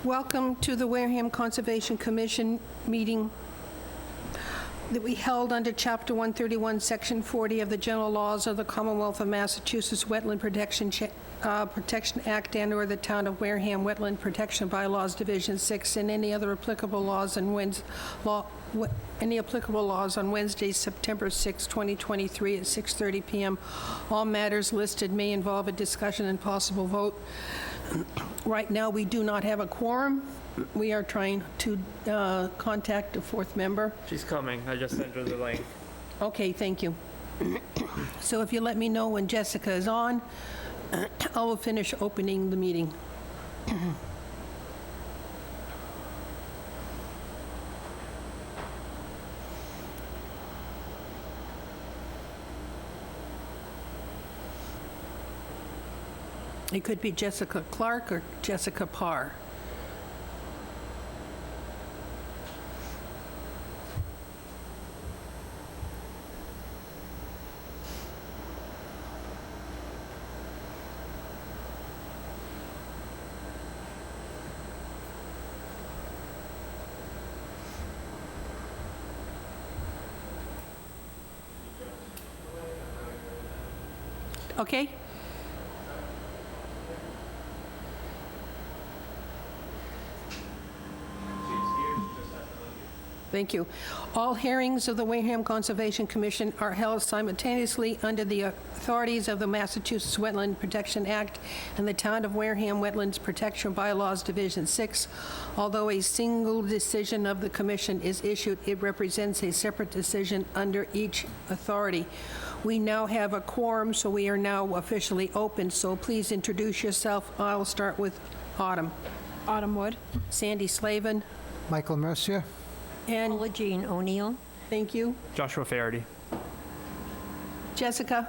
Welcome to the Wareham Conservation Commission meeting that we held under Chapter 131, Section 40 of the General Laws of the Commonwealth of Massachusetts Wetland Protection Act and/or the Town of Wareham Wetland Protection Bylaws Division 6 and any other applicable laws on Wednesday, September 6, 2023 at 6:30 p.m. All matters listed may involve a discussion and possible vote. Right now, we do not have a quorum. We are trying to contact a fourth member. She's coming. I just sent her the link. Okay, thank you. So if you let me know when Jessica is on, I will finish opening the meeting. It could be Jessica Clark or Jessica Parr. Okay? Thank you. All hearings of the Wareham Conservation Commission are held simultaneously under the authorities of the Massachusetts Wetland Protection Act and the Town of Wareham Wetlands Protection Bylaws Division 6. Although a single decision of the commission is issued, it represents a separate decision under each authority. We now have a quorum, so we are now officially open, so please introduce yourself. I'll start with Autumn. Autumn Wood. Sandy Slavin. Michael Mercier. And Paula Jean O'Neill. thank you. Joshua Faraday. Jessica,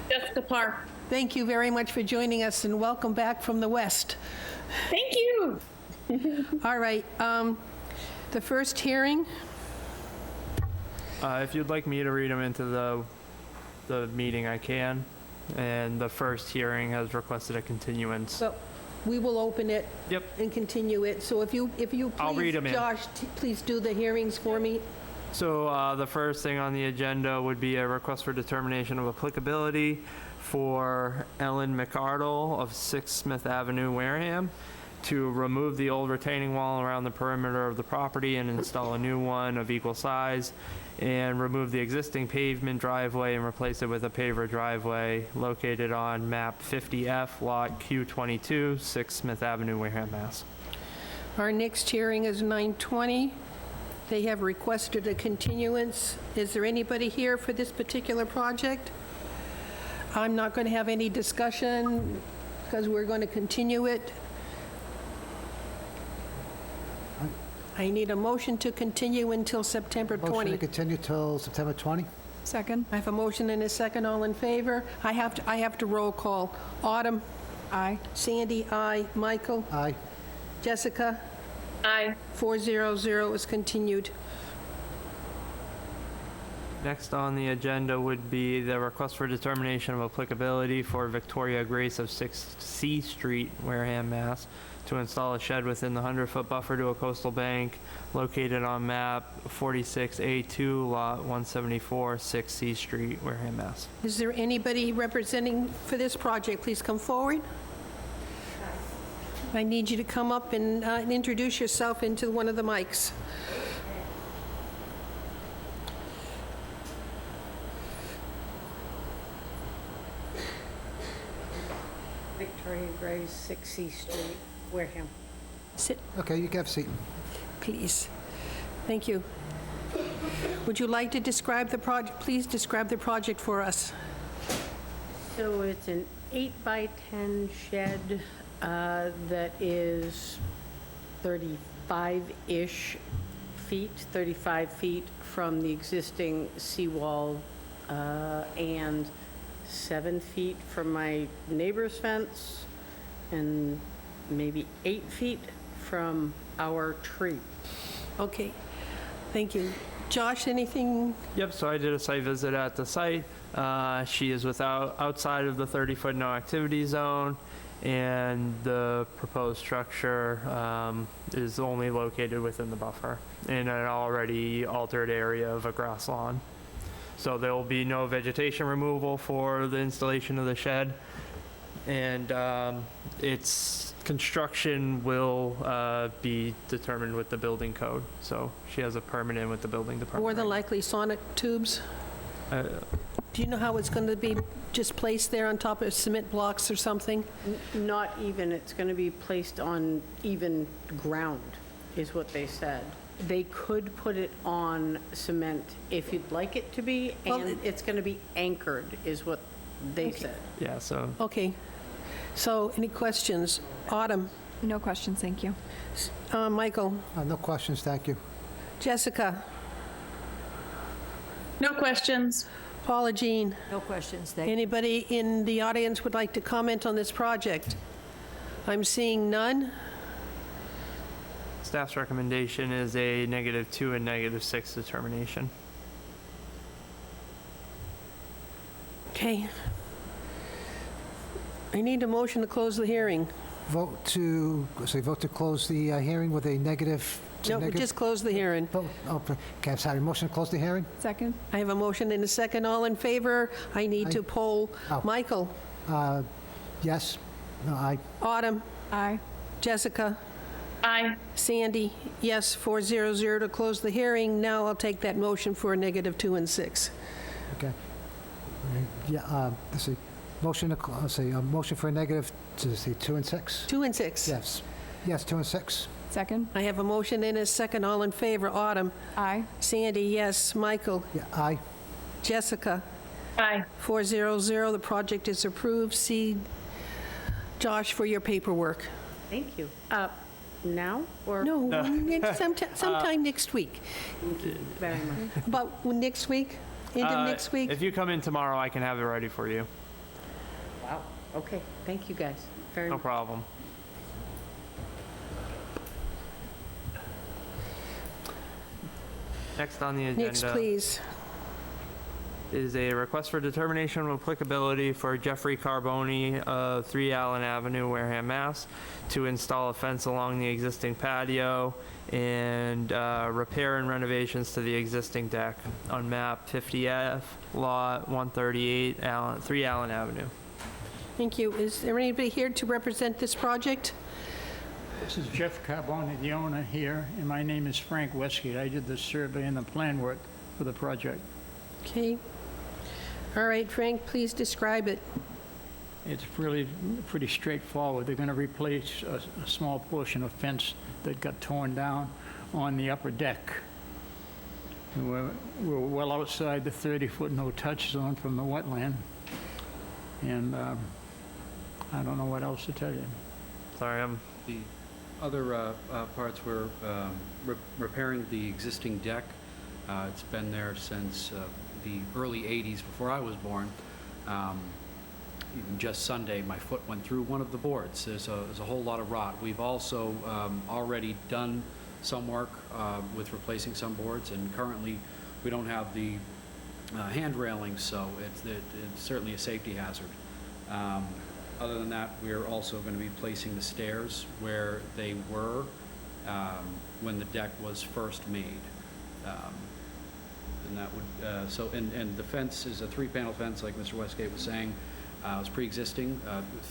Jessica Parr. thank you very much for joining us, and welcome back from the West. Thank you. All right, the first hearing, If you'd like me to read them into the meeting, I can. And the first hearing has requested a continuance. so we will open it Yep. and continue it. So if you I'll read please, 'em in. Josh, please do the hearings for me. So the first thing on the agenda would be a request for determination of applicability for Ellen McArdle of 6 Smith Avenue, Wareham, to remove the old retaining wall around the perimeter of the property and install a new one of equal size, and remove the existing pavement driveway and replace it with a paver driveway located on map 50F, lot Q22, 6 Smith Avenue, Wareham, Mass. Our next hearing is 9:20. They have requested a continuance. Is there anybody here for this particular project? I'm not going to have any discussion because we're going to continue it. I need a motion to continue until September 20. Motion to continue till September 20. Second. I have a motion and a second. All in favor? I have to roll call. Autumn? Aye. Sandy? Aye. Michael? Aye. Jessica? Aye. 400 is continued. Next on the agenda would be the request for determination of applicability for Victoria Grace of 6 C Street, Wareham, Mass, to install a shed within the 100-foot buffer to a coastal bank located on map 46A2, lot 174, 6 C Street, Wareham, Mass. Is there anybody representing for this project? Please come forward. I need you to come up and introduce yourself into one of the mics. Victoria Grace, 6 Street, Wareham. Sit, Okay, you can have a seat. please. Thank you. Would you like to describe the project? Please describe the project for us. So it's an 8-by-10 shed that is 35-ish feet, 35 feet from the existing seawall and 7 feet from my neighbor's fence and maybe 8 feet from our tree. Okay, thank you. Josh, anything? Yep, so I did a site visit at the site. She is outside of the 30-foot no activity zone, and the proposed structure is only located within the buffer in an already altered area of a grass lawn. So there will be no vegetation removal for the installation of the shed, and its construction will be determined with the building code. So she has a permit in with the building department. More than likely sonic tubes? Do you know how it's going to be just placed there on top of cement blocks or something? Not even, it's going to be placed on even ground, is what they said. They could put it on cement if you'd like it to be, Well, and it's going to be anchored, is what they said. Yeah, so Okay. So, any questions? Autumn? No questions, thank you. Michael? No questions, thank you. Jessica? No questions. Paula Jean? No questions, thank you. Anybody in the audience would like to comment on this project? I'm seeing none. staff's recommendation is a -2 and -6 determination. Okay. I need a motion to close the hearing. Vote to close the hearing with a negative. No, we just close the hearing. Vote, okay, I'm sorry, motion to close the hearing? Second? I have a motion and a second. All in favor? I need to poll. Oh. Michael? Yes? No, aye. Autumn? Aye. Jessica? Aye. Sandy? Yes, 400 to close the hearing. Now I'll take that motion for a -2 and 6. Okay. Yeah, let's see, motion to, let's see, a motion for a negative, to see, 2 and 6? 2 and 6. Yes. Yes, 2 and 6? Second? I have a motion and a second. All in favor? Autumn? Aye. Sandy? Yes. Michael? Yeah, aye. Jessica? Aye. 400. The project is approved. See Josh for your paperwork. Thank you. Now, or? No, sometime next week. Thank you very much. About next week? End of next week? If you come in tomorrow, I can have it ready for you. Wow, okay, thank you guys very No much. problem. Next on the agenda. Next, please. Is a request for determination of applicability for Jeffrey Carboni of 3 Allen Avenue, Wareham, Mass., to install a fence along the existing patio and repair and renovations to the existing deck on map 50F, lot 138, 3 Allen Avenue. Thank you. Is there anybody here to represent this project? This is Jeff Carboni, the owner here, and my name is Frank Westgate. I did the survey and the plan work for the project. Okay. All right, Frank, please describe it. It's really pretty straightforward. They're going to replace a small portion of fence that got torn down on the upper deck. We're well outside the 30-foot no-touch zone from the wetland, and I don't know what else to tell you. Sorry, The other parts were repairing the existing deck. It's been there since the early 80s, before I was born. Even just Sunday, my foot went through one of the boards. There's a whole lot of rot. We've also already done some work with replacing some boards, and currently we don't have the hand railings, so it's certainly a safety hazard. Other than that, we're also going to be placing the stairs where they were when the deck was first made. And that would, and the fence is a 3-panel fence, like Mr. Westgate was saying. It was pre-existing,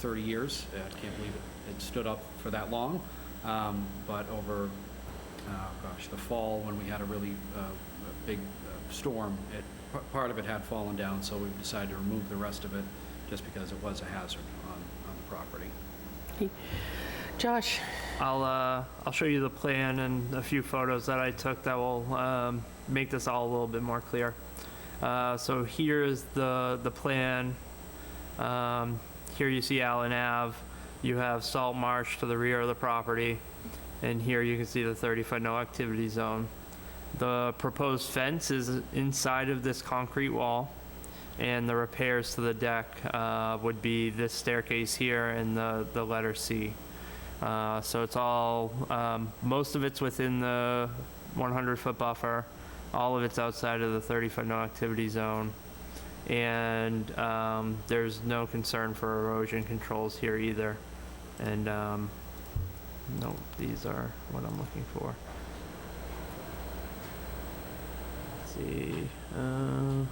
30 years. I can't believe it stood up for that long. But over, the fall, when we had a really big storm, part of it had fallen down, so we've decided to remove the rest of it just because it was a hazard on the property. Josh? I'll show you the plan and a few photos that I took that will make this all a little bit more clear. So here is the plan. Here you see Allen Ave. You have Salt Marsh to the rear of the property. And here you can see the 30-foot no activity zone. The proposed fence is inside of this concrete wall. And the repairs to the deck would be this staircase here and the letter C. So it's all, most of it's within the 100-foot buffer. All of it's outside of the 30-foot no activity zone. And there's no concern for erosion controls here either. And, no, these are what I'm looking for. Let's see, I'll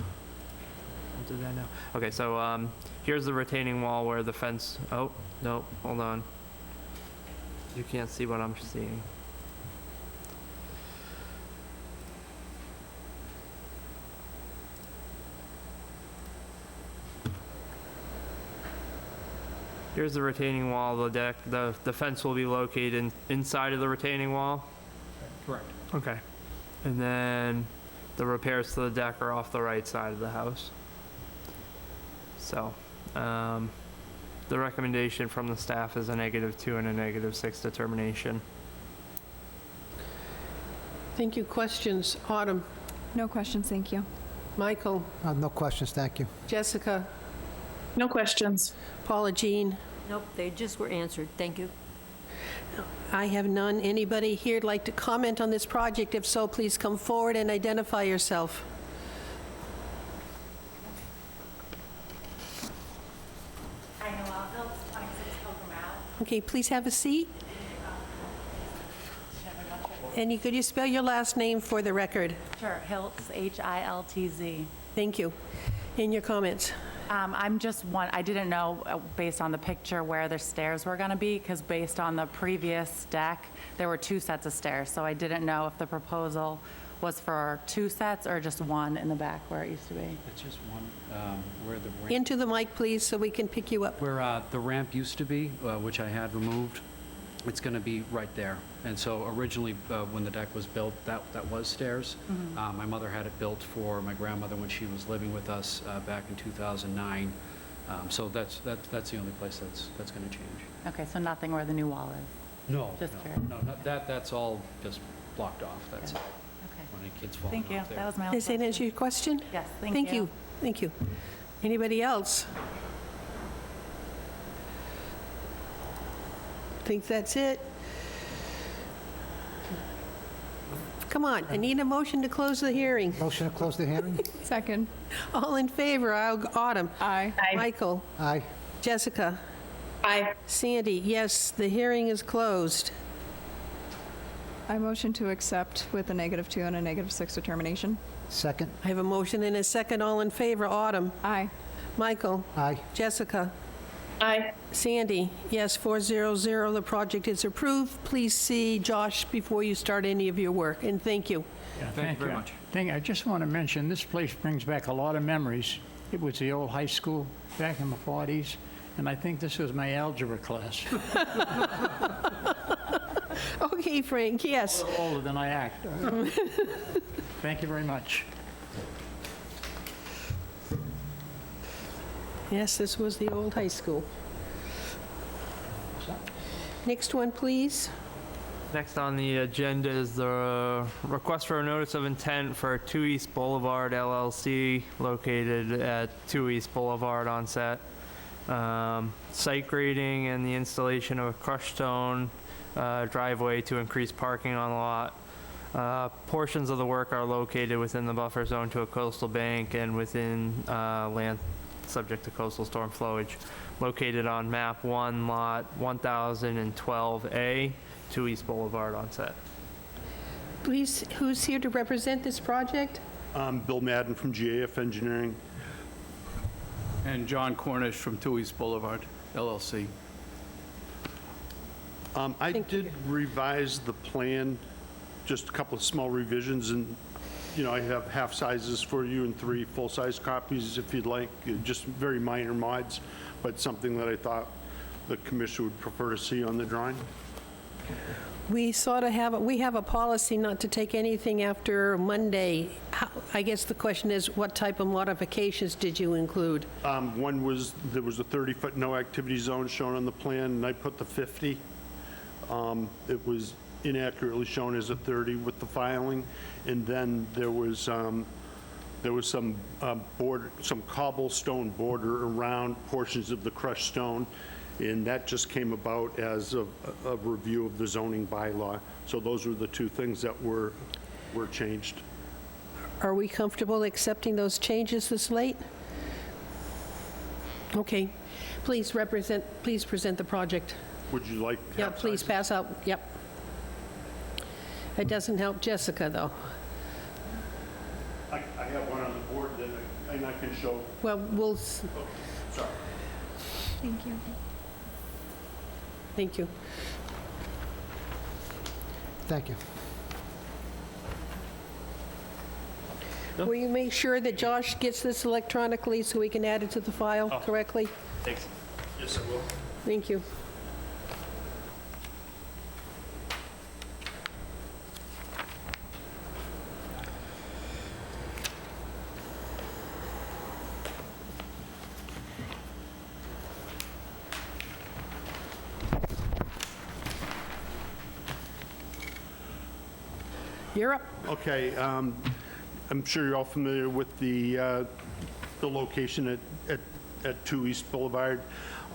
do that now. Okay, so, here's the retaining wall where the fence, oh, no, hold on. You can't see what I'm seeing. Here's the retaining wall, the deck, the fence will be located inside of the retaining wall? Correct. Okay. And then the repairs to the deck are off the right side of the house. So, the recommendation from the staff is a -2 and a -6 determination. Thank you. Questions? Autumn? No questions, thank you. Michael? No questions, thank you. Jessica? No questions. Paula Jean? Nope, they just were answered. Thank you. I have none. Anybody here like to comment on this project? If so, please come forward and identify yourself. Hi, Noel Phelps, 26 Pilgrim Ave. Okay, please have a seat. And could you spell your last name for the record? Sure, Hiltz, Hiltz. Thank you. And your comments? I didn't know, based on the picture, where the stairs were going to be, because based on the previous deck, there were 2 sets of stairs. So I didn't know if the proposal was for 2 sets or just 1 in the back where it used to be. It's just one, where the ramp, Into the mic, please, so we can pick you up. where the ramp used to be, which I had removed. It's going to be right there. And so originally, when the deck was built, that was stairs. My mother had it built for my grandmother when she was living with us back in 2009. So that's the only place that's going to change. Okay, so nothing where the new wall is? No, Just curious. no, that's all just blocked off. That's Okay, when the kids falling thank you. off there. That was my only Does that question. answer your question? Yes, thank Thank you. you. Thank you. Anybody else? Think that's it? Come on, I need a motion to close the hearing. Motion to close the hearing? Second. All in favor? Autumn? Aye. Aye. Michael? Aye. Jessica? Aye. Sandy? Yes, the hearing is closed. I motion to accept with a -2 and a -6 determination. Second? I have a motion and a second. All in favor? Autumn? Aye. Michael? Aye. Jessica? Aye. Sandy? Yes, 400. The project is approved. Please see Josh before you start any of your work, and thank you. Yeah, Thank you very much. I just want to mention, this place brings back a lot of memories. It was the old high school back in the 40s, and I think this was my algebra class. Okay, Frank, yes. Older than I act. Thank you very much. Yes, this was the old high school. Next one, please. Next on the agenda is the request for a notice of intent for 2 East Boulevard LLC located at 2 East Boulevard on set. Site grading and the installation of a crushed stone driveway to increase parking on the lot. Portions of the work are located within the buffer zone to a coastal bank and within land subject to coastal storm flowage, located on map 1, lot 1012A, 2 East Boulevard on set. Please, who's here to represent this project? Bill Madden from GAF Engineering. And John Cornish from 2 East Boulevard, LLC. I did revise the plan, just a couple of small revisions, and, I have half sizes for you and 3 full-size copies if you'd like, just very minor mods, but something that I thought the commission would prefer to see on the drawing. We sort of have a policy not to take anything after Monday. I guess the question is, what type of modifications did you include? One was, there was a 30-foot no-activity zone shown on the plan, and I put the 50. It was inaccurately shown as a 30 with the filing, and then there was some cobblestone border around portions of the crushed stone, and that just came about as a review of the zoning bylaw. So those were the 2 things that were changed. Are we comfortable accepting those changes this late? Okay. Please present the project. would you like? Yeah, half please sizes? pass out, yep. It doesn't help Jessica, though. I have one on the board that I can show. Well, we'll, Sorry. Thank you. thank you. Thank you. Will you make sure that Josh gets this electronically so we can add it to the file correctly? Thanks. Yes, I will. Thank you. You're up. Okay, I'm sure you're all familiar with the location at 2 East Boulevard.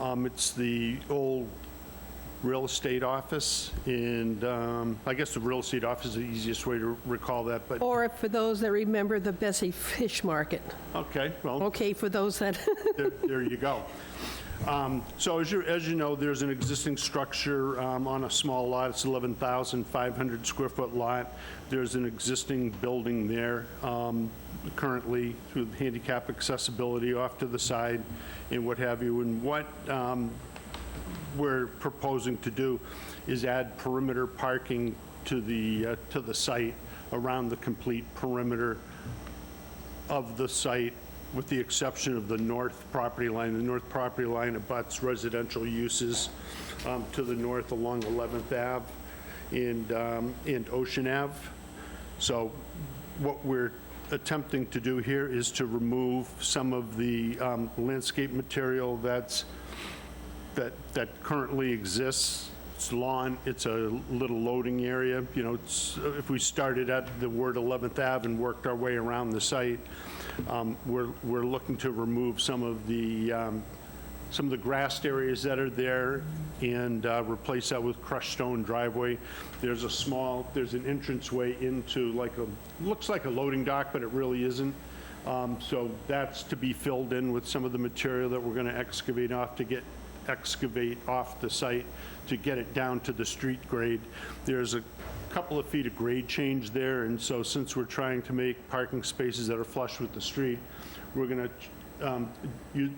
It's the old real estate office, and I guess the real estate office is the easiest way to recall that, but, Or for those that remember the Bessie Fish Market. okay, well, Okay, for those that, there you go. So as you know, there's an existing structure on a small lot. It's 11,500 square foot lot. There's an existing building there currently with handicap accessibility off to the side and what have you. And what we're proposing to do is add perimeter parking to the site around the complete perimeter of the site, with the exception of the north property line. The north property line abuts residential uses to the north along 11th Ave and Ocean Ave. So what we're attempting to do here is to remove some of the landscape material that currently exists. It's lawn, it's a little loading area. You know, if we started at the word 11th Ave and worked our way around the site, we're looking to remove some of the grassed areas that are there and replace that with crushed stone driveway. There's an entranceway into looks like a loading dock, but it really isn't. So that's to be filled in with some of the material that we're going to excavate off the site to get it down to the street grade. There's a couple of feet of grade change there, and so since we're trying to make parking spaces that are flush with the street, we're going to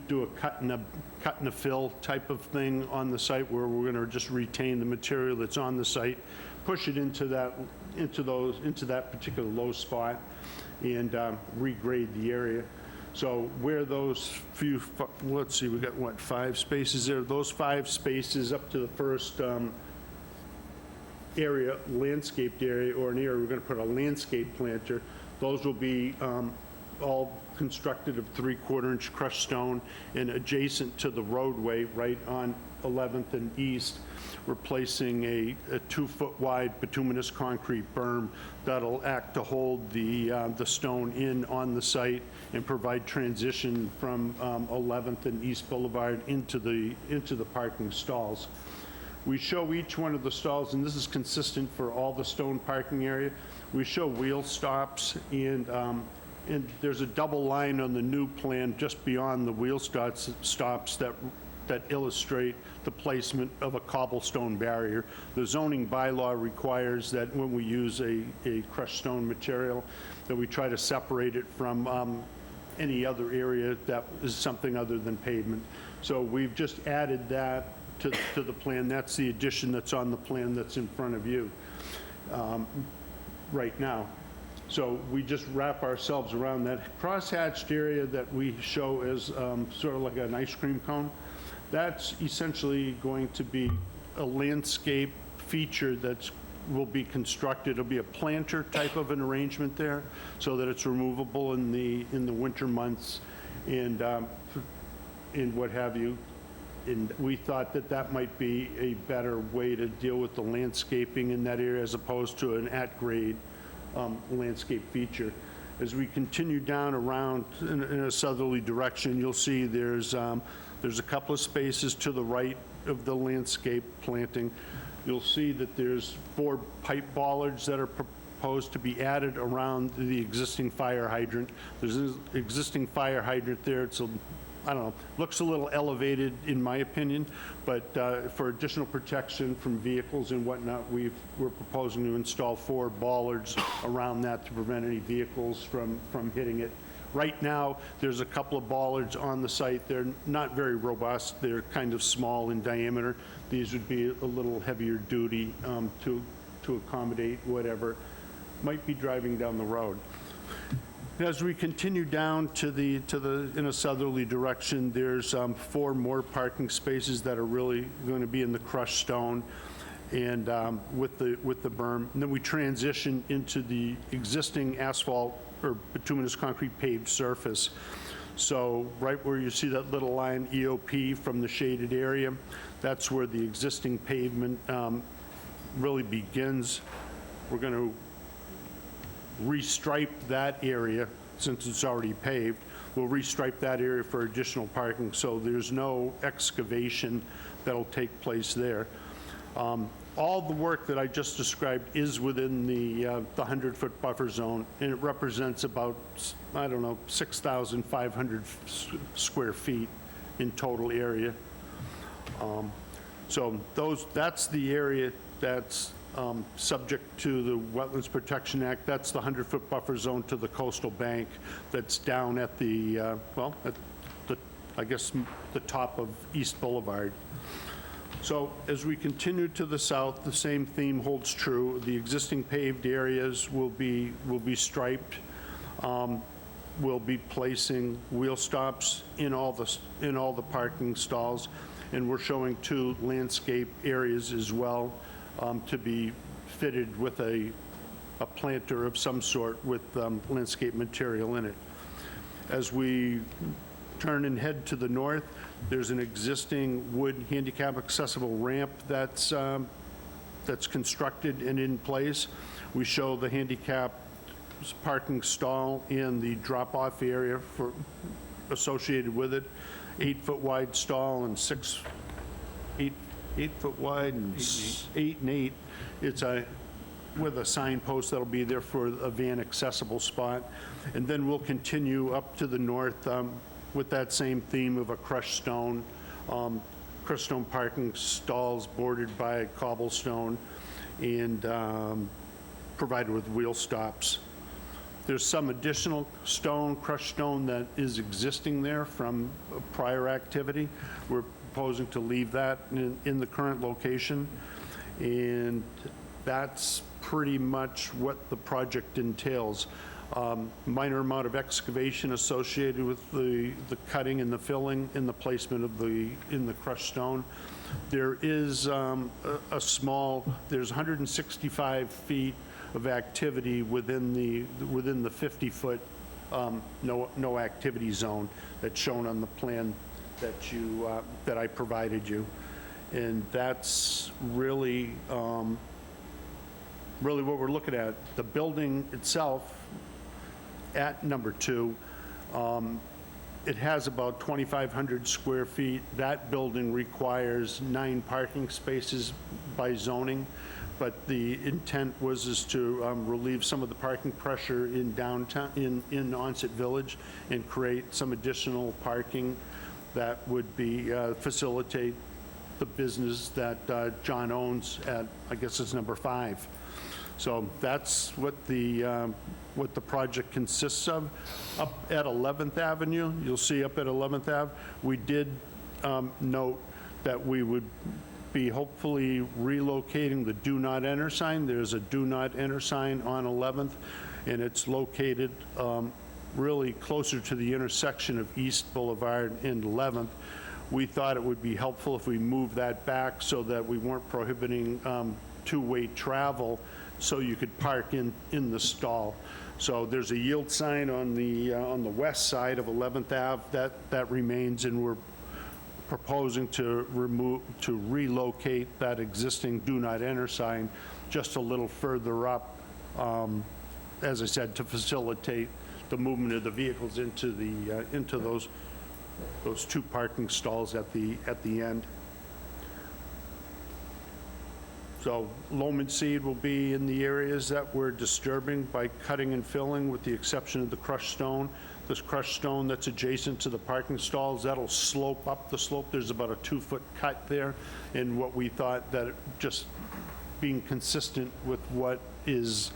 do a cut and a fill type of thing on the site, where we're going to just retain the material that's on the site, push it into that particular low spot, and regrade the area. So where those let's see, we got what, 5 spaces there? Those 5 spaces up to the first area, landscaped area, or an area we're going to put a landscape planter. Those will be all constructed of 3/4-inch crushed stone, and adjacent to the roadway right on 11th and East, replacing a 2-foot wide bituminous concrete berm that'll act to hold the stone in on the site and provide transition from 11th and East Boulevard into the parking stalls. We show each one of the stalls, and this is consistent for all the stone parking area. We show wheel stops, and there's a double line on the new plan just beyond the wheel stops that illustrate the placement of a cobblestone barrier. The zoning bylaw requires that when we use a crushed stone material, that we try to separate it from any other area that is something other than pavement. So we've just added that to the plan. That's the addition that's on the plan that's in front of you right now. So we just wrap ourselves around that crosshatched area that we show as sort of like an ice cream cone. That's essentially going to be a landscape feature that will be constructed. It'll be a planter type of an arrangement there, so that it's removable in the winter months and what have you. And we thought that might be a better way to deal with the landscaping in that area, as opposed to an at-grade landscape feature. As we continue down around in a southerly direction, you'll see there's a couple of spaces to the right of the landscape planting. You'll see that there's 4 pipe bollards that are proposed to be added around the existing fire hydrant. There's an existing fire hydrant there. It's I don't know, looks a little elevated in my opinion, but for additional protection from vehicles and whatnot, we're proposing to install 4 bollards around that to prevent any vehicles from hitting it. Right now, there's a couple of bollards on the site. They're not very robust. They're kind of small in diameter. These would be a little heavier duty to accommodate whatever might be driving down the road. As we continue down in a southerly direction, there's 4 more parking spaces that are really going to be in the crushed stone and with the berm. And then we transition into the existing asphalt or bituminous concrete paved surface. So right where you see that little line EOP from the shaded area, that's where the existing pavement really begins. We're going to restripe that area since it's already paved. We'll restripe that area for additional parking, so there's no excavation that'll take place there. All the work that I just described is within the 100-foot buffer zone, and it represents about, I don't know, 6,500 square feet in total area. So that's the area that's subject to the Wetlands Protection Act. That's the 100-foot buffer zone to the coastal bank that's down at the, I guess, the top of East Boulevard. So as we continue to the south, the same theme holds true. The existing paved areas will be striped. We'll be placing wheel stops in all the parking stalls, and we're showing 2 landscape areas as well to be fitted with a planter of some sort with landscape material in it. As we turn and head to the north, there's an existing wood handicap accessible ramp that's constructed and in place. We show the handicap parking stall in the drop-off area associated with it, 8-foot wide stall and 8 foot wide and 8 and 8. It's with a signpost that'll be there for a van accessible spot. And then we'll continue up to the north with that same theme of a crushed stone parking stalls bordered by cobblestone and provided with wheel stops. There's some additional crushed stone that is existing there from prior activity. We're proposing to leave that in the current location, and that's pretty much what the project entails. Minor amount of excavation associated with the cutting and the filling and the placement of in the crushed stone. There is there's 165 feet of activity within the 50-foot no activity zone that's shown on the plan that I provided you, and that's really what we're looking at. The building itself at number 2, it has about 2,500 square feet. That building requires 9 parking spaces by zoning, but the intent is to relieve some of the parking pressure in downtown, in Onset Village, and create some additional parking that would be facilitate the business that John owns at, I guess it's number 5. So that's what the project consists of. Up at 11th Avenue, you'll see up at 11th Ave, we did note that we would be hopefully relocating the do not enter sign. There's a do not enter sign on 11th, and it's located really closer to the intersection of East Boulevard and 11th. We thought it would be helpful if we moved that back so that we weren't prohibiting two-way travel, so you could park in the stall. So there's a yield sign on the west side of 11th Ave that remains, and we're proposing to relocate that existing do not enter sign just a little further up, as I said, to facilitate the movement of the vehicles into those 2 parking stalls at the end. So loam and seed will be in the areas that we're disturbing by cutting and filling, with the exception of the crushed stone. this crushed stone that's adjacent to the parking stalls, that'll slope up the slope. There's about a 2-foot cut there. And what we thought that just being consistent with what is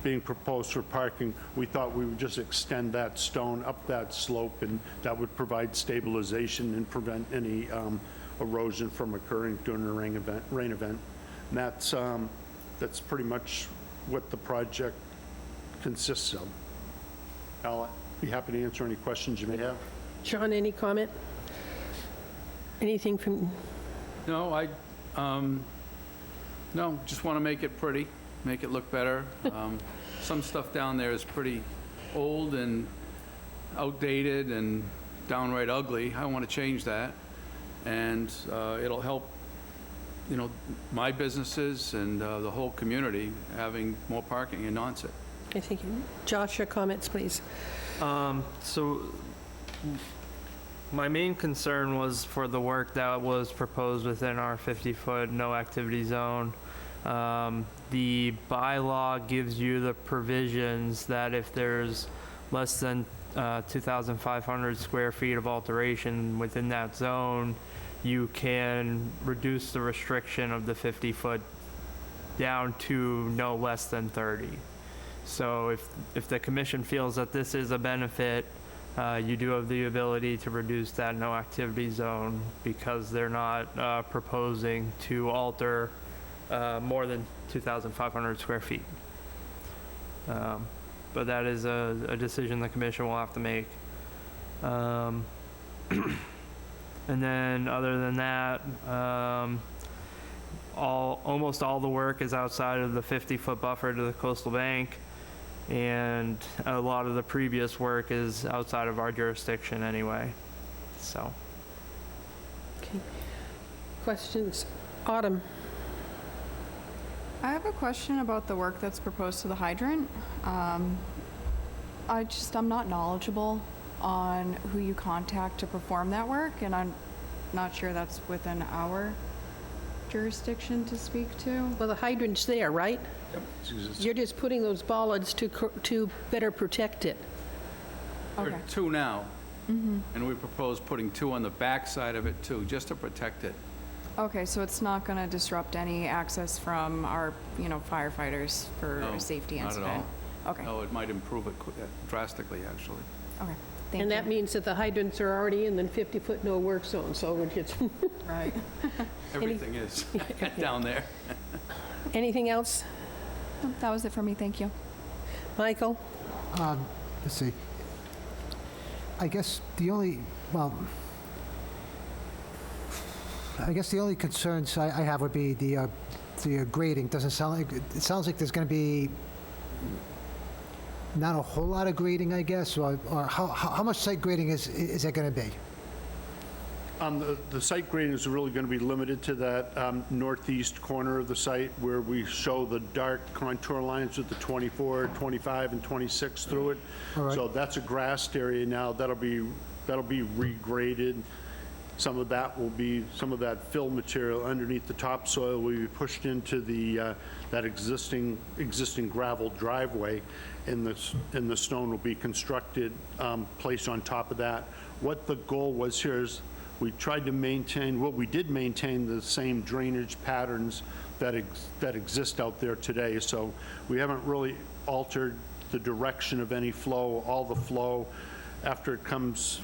being proposed for parking, we thought we would just extend that stone up that slope, and that would provide stabilization and prevent any erosion from occurring during a rain event. And that's pretty much what the project consists of. I'll be happy to answer any questions you may have. John, any comment? Anything from, No, no, just want to make it pretty, make it look better. Some stuff down there is pretty old and outdated and downright ugly. I want to change that, and it'll help, my businesses and the whole community having more parking in Onset. I think, Josh, your comments, please. So my main concern was for the work that was proposed within our 50-foot no activity zone. The bylaw gives you the provisions that if there's less than 2,500 square feet of alteration within that zone, you can reduce the restriction of the 50-foot down to no less than 30. So if the commission feels that this is a benefit, you do have the ability to reduce that no activity zone because they're not proposing to alter more than 2,500 square feet. But that is a decision the commission will have to make. And then other than that, almost all the work is outside of the 50-foot buffer to the coastal bank, and a lot of the previous work is outside of our jurisdiction anyway, so. Okay. Questions? Autumn? I have a question about the work that's proposed to the hydrant. I'm not knowledgeable on who you contact to perform that work, and I'm not sure that's within our jurisdiction to speak to. Well, the hydrant's there, right? You're just putting those bollards to better protect it. There Okay. are 2 now, and we propose putting 2 on the back side of it too, just to protect it. Okay, so it's not going to disrupt any access from our, firefighters for No, a safety not at incident? all. Okay, No, it might improve it drastically, actually. okay, thank you. And that means that the hydrants are already in the 50-foot no work zone, so we're just, Right. Everything is down there. anything else? That was it for me, thank you. Michael? Let's see. I guess the only concerns I have would be the grading. Doesn't sound like, it sounds like there's going to be not a whole lot of grading, I guess, or how much site grading is it going to be? The site grading is really going to be limited to that northeast corner of the site where we show the dark contour lines with the 24, 25, and 26 through it. All right. So that's a grassed area now. That'll be regraded. Some of that fill material underneath the topsoil will be pushed into that existing gravel driveway, and the stone will be constructed, placed on top of that. What the goal was here is we tried to maintain the same drainage patterns that exist out there today. So we haven't really altered the direction of any flow. All the flow, after it comes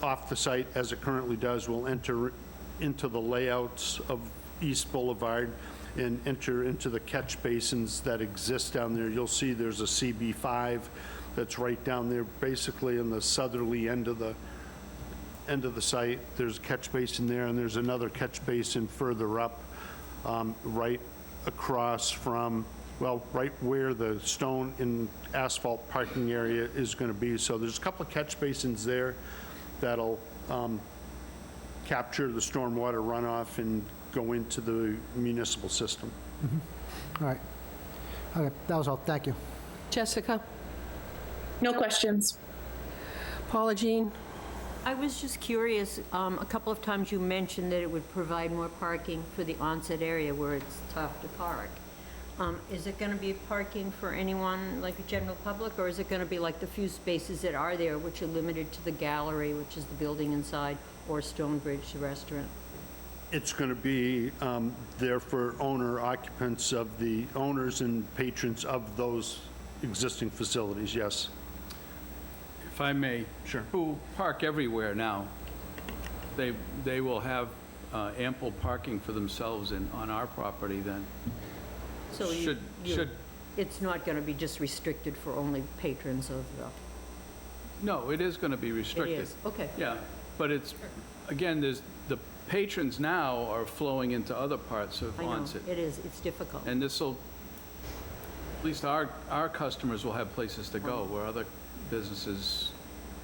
off the site, as it currently does, will enter into the layouts of East Boulevard and enter into the catch basins that exist down there. You'll see there's a CB5 that's right down there, basically in the southerly end of the site. There's a catch basin there, and there's another catch basin further up, right across from, right where the stone and asphalt parking area is going to be. So there's a couple of catch basins there that'll capture the stormwater runoff and go into the municipal system. All right. Okay, that was all. Thank you. Jessica? No questions. Paula Jean? I was just curious, a couple of times you mentioned that it would provide more parking for the onset area where it's tough to park. Is it going to be parking for anyone, like a general public, or is it going to be like the few spaces that are there, which are limited to the gallery, which is the building inside, or Stonebridge, the restaurant? It's going to be there for owner occupants of the owners and patrons of those existing facilities, yes. If I may. Sure. Who park everywhere now. They will have ample parking for themselves on our property then. So it's not going to be just restricted for only patrons of the... No, it is going to be It restricted. is, okay. Yeah, but it's, again, the patrons now are flowing into other parts of I know, Onset. it is, it's difficult. And this will, at least our customers will have places to go, where other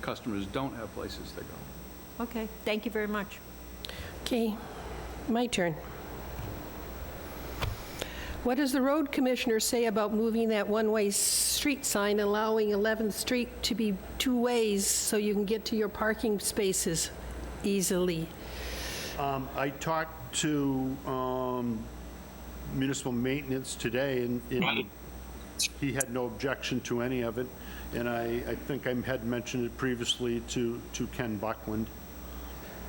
customers don't have places to go. Okay, thank you very much. Okay, my turn. What does the road commissioner say about moving that one-way street sign, allowing 11th Street to be two ways so you can get to your parking spaces easily? I talked to municipal maintenance today, and he had no objection to any of it, and I think I had mentioned it previously to Ken Buckland.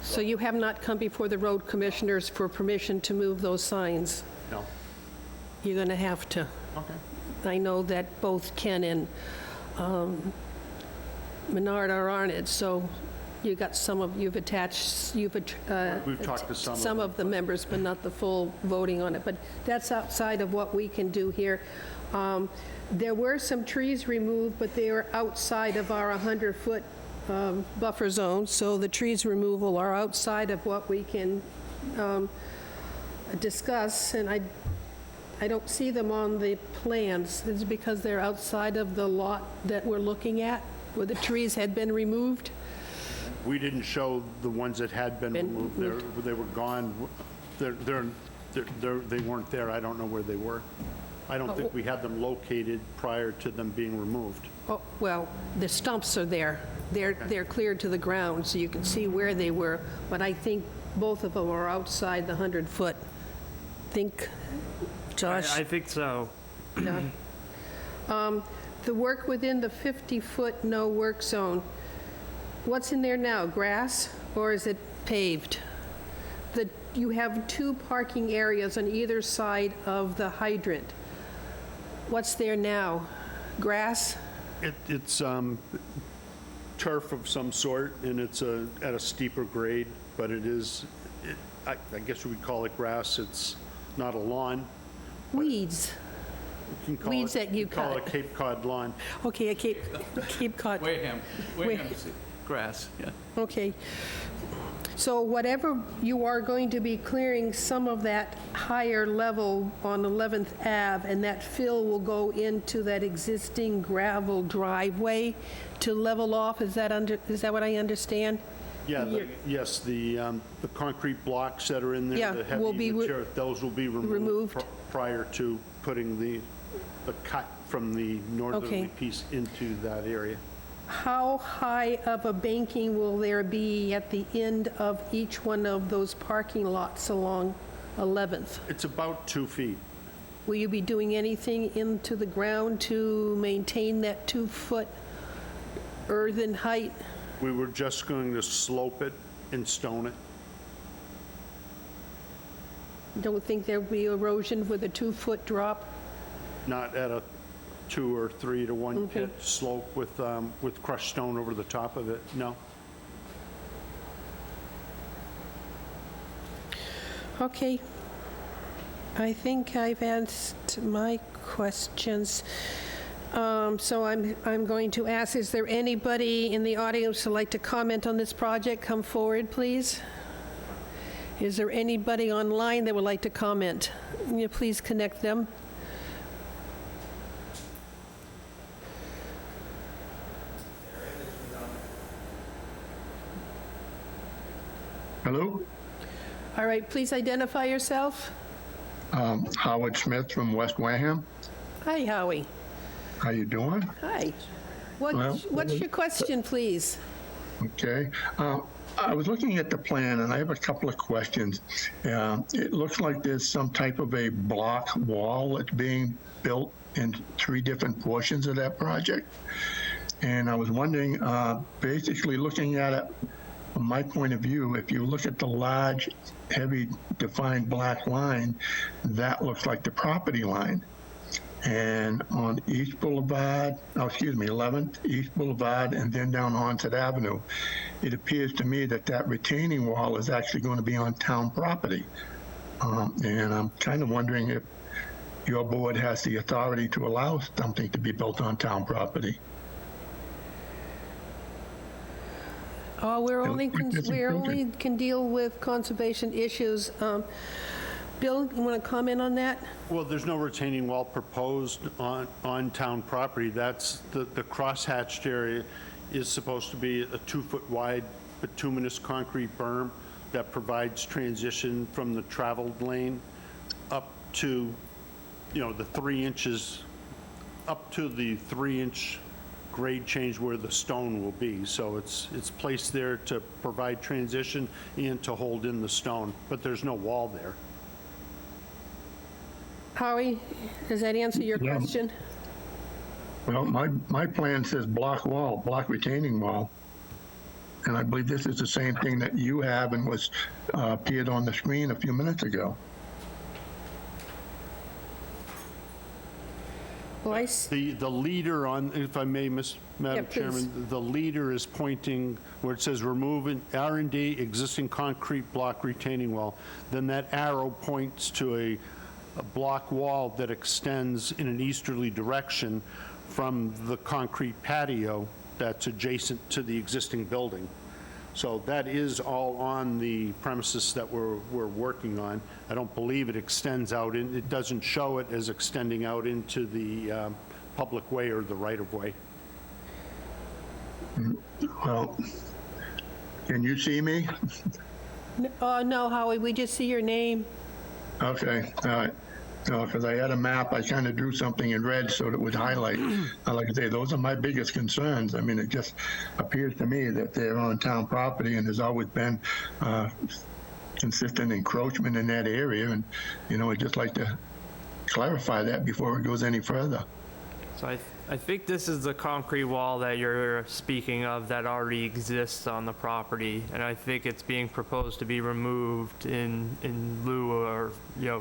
So you have not come before the road commissioners for permission to move those signs? No. You're going to have to. Okay. I know that both Ken and Menard are on it, so you've attached, We've talked to some of the members, but not the full voting on it. But that's outside of what we can do here. There were some trees removed, but they are outside of our 100-foot buffer zone, so the trees removal are outside of what we can discuss, and I don't see them on the plans. Is it because they're outside of the lot that we're looking at, where the trees had been removed? We didn't show the ones that had been removed. They were gone. They weren't there. I don't know where they were. I don't think we had them located prior to them being removed. Oh, well, the stumps are there. They're cleared to the ground, so you can see where they were, but I think both of them are outside the 100-foot. Think, Josh? I think so. Yeah. The work within the 50-foot no-work zone, what's in there now, grass, or is it paved? You have two parking areas on either side of the hydrant. What's there now? Grass? It's turf of some sort, and it's at a steeper grade, but it is, I guess we would call it grass. It's not a lawn. Weeds. You can call Weeds that you call it cut. Cape Cod lawn. Okay, a Cape Cod. Wareham grass, yeah. Okay. So whatever you are going to be clearing some of that higher level on 11th Ave, and that fill will go into that existing gravel driveway to level off, is that what I understand? Yeah, yes, the concrete blocks that are in there, Yeah, the heavy will be material, those will be removed removed. prior to putting the cut from the northerly Okay. piece into that area. How high of a banking will there be at the end of each one of those parking lots along 11th? It's about 2 feet. Will you be doing anything into the ground to maintain that 2-foot earthen height? We were just going to slope it and stone it. Don't think there'll be erosion with a 2-foot drop? Not at a 2 or 3 to 1 Okay. pit slope with crushed stone over the top of it, no. Okay. I think I've asked my questions. So I'm going to ask, is there anybody in the audience who'd like to comment on this project? Come forward, please. Is there anybody online that would like to comment? Will you please connect them? Hello, All right, please identify yourself. Howard Smith from West Wareham. Hi, Howie. How you doing? Hi. Well, What's your question, please? Okay. I was looking at the plan, and I have a couple of questions. It looks like there's some type of a block wall that's being built in 3 different portions of that project. And I was wondering, basically looking at it from my point of view, if you look at the large, heavy defined black line, that looks like the property line. And on East Boulevard, 11th, East Boulevard, and then down Onset Avenue, it appears to me that that retaining wall is actually going to be on town property. And I'm kind of wondering if your board has the authority to allow something to be built on town property. We're only, It's a we only building. can deal with conservation issues. Bill, you want to comment on that? Well, there's no retaining wall proposed on town property. That's, the crosshatched area is supposed to be a 2-foot wide bituminous concrete berm that provides transition from the traveled lane up to, the 3 inches, up to the 3-inch grade change where the stone will be. So it's placed there to provide transition and to hold in the stone, but there's no wall there. Howie, does that answer your Yeah. question? Well, my plan says block wall, block retaining wall. And I believe this is the same thing that you have and was appeared on the screen a few minutes ago. Well, The leader on, if I may, Madam Yeah, please. Chairman, the leader is pointing where it says remove R&D existing concrete block retaining wall. Then that arrow points to a block wall that extends in an easterly direction from the concrete patio that's adjacent to the existing building. So that is all on the premises that we're working on. I don't believe it extends out, it doesn't show it as extending out into the public way or the right-of-way. Well, can you see me? no, Howie, we just see your name. Okay, all right. No, because I had a map, I kind of drew something in red so that it would highlight. Like I say, those are my biggest concerns. I mean, it just appears to me that they're on town property, and there's always been consistent encroachment in that area. And, I'd just like to clarify that before it goes any further. So I think this is the concrete wall that you're speaking of that already exists on the property, and I think it's being proposed to be removed in lieu or,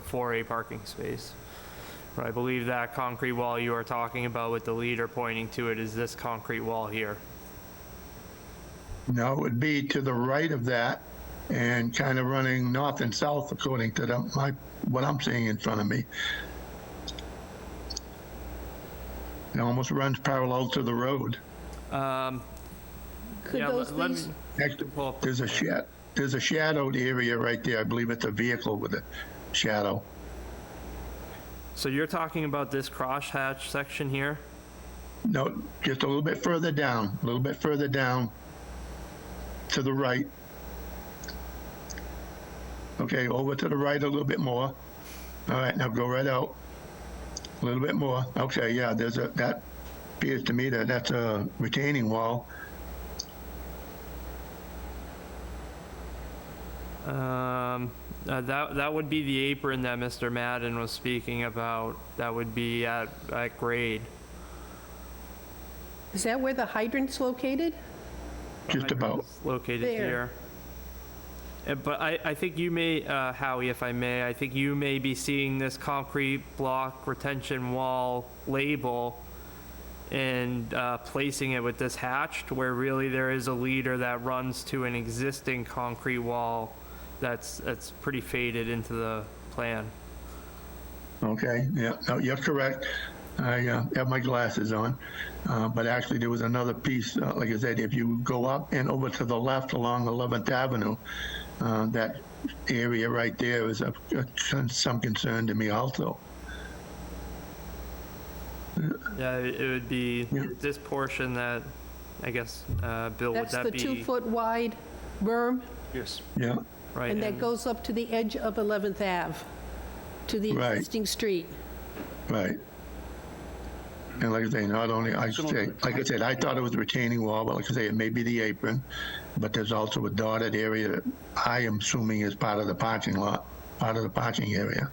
for a parking space. But I believe that concrete wall you are talking about with the leader pointing to it is this concrete wall here. No, it would be to the right of that and kind of running north and south according to what I'm seeing in front of me. It almost runs parallel to the road. Could Yeah, those let me things, Actually, pull up. there's a shadowed area right there. I believe it's a vehicle with a shadow. So you're talking about this crosshatch section here? No, just a little bit further down, to the right. Okay, over to the right a little bit more. All right, now go right out. A little bit more. Okay, yeah, that appears to me that's a retaining wall. That would be the apron that Mr. Madden was speaking about. That would be at grade. is that where the hydrant's located? Just about. It's located There. here. But I think you may, Howie, if I may, I think you may be seeing this concrete block retention wall label and placing it with this hatched, where really there is a leader that runs to an existing concrete wall that's pretty faded into the plan. Okay, yeah, no, you're correct. I have my glasses on, but actually there was another piece, like I said, if you go up and over to the left along 11th Avenue, that area right there is some concern to me also. Yeah, it would be Yeah. this portion that, I guess, Bill, would That's that the be? 2-foot wide berm, Yes. Yeah, Right, and that goes up to the edge of 11th Ave, to the Right. existing street. right. And like I say, not only, like I said, I thought it was a retaining wall, but like I say, it may be the apron, but there's also a dotted area that I am assuming is part of the parking lot, part of the parking area.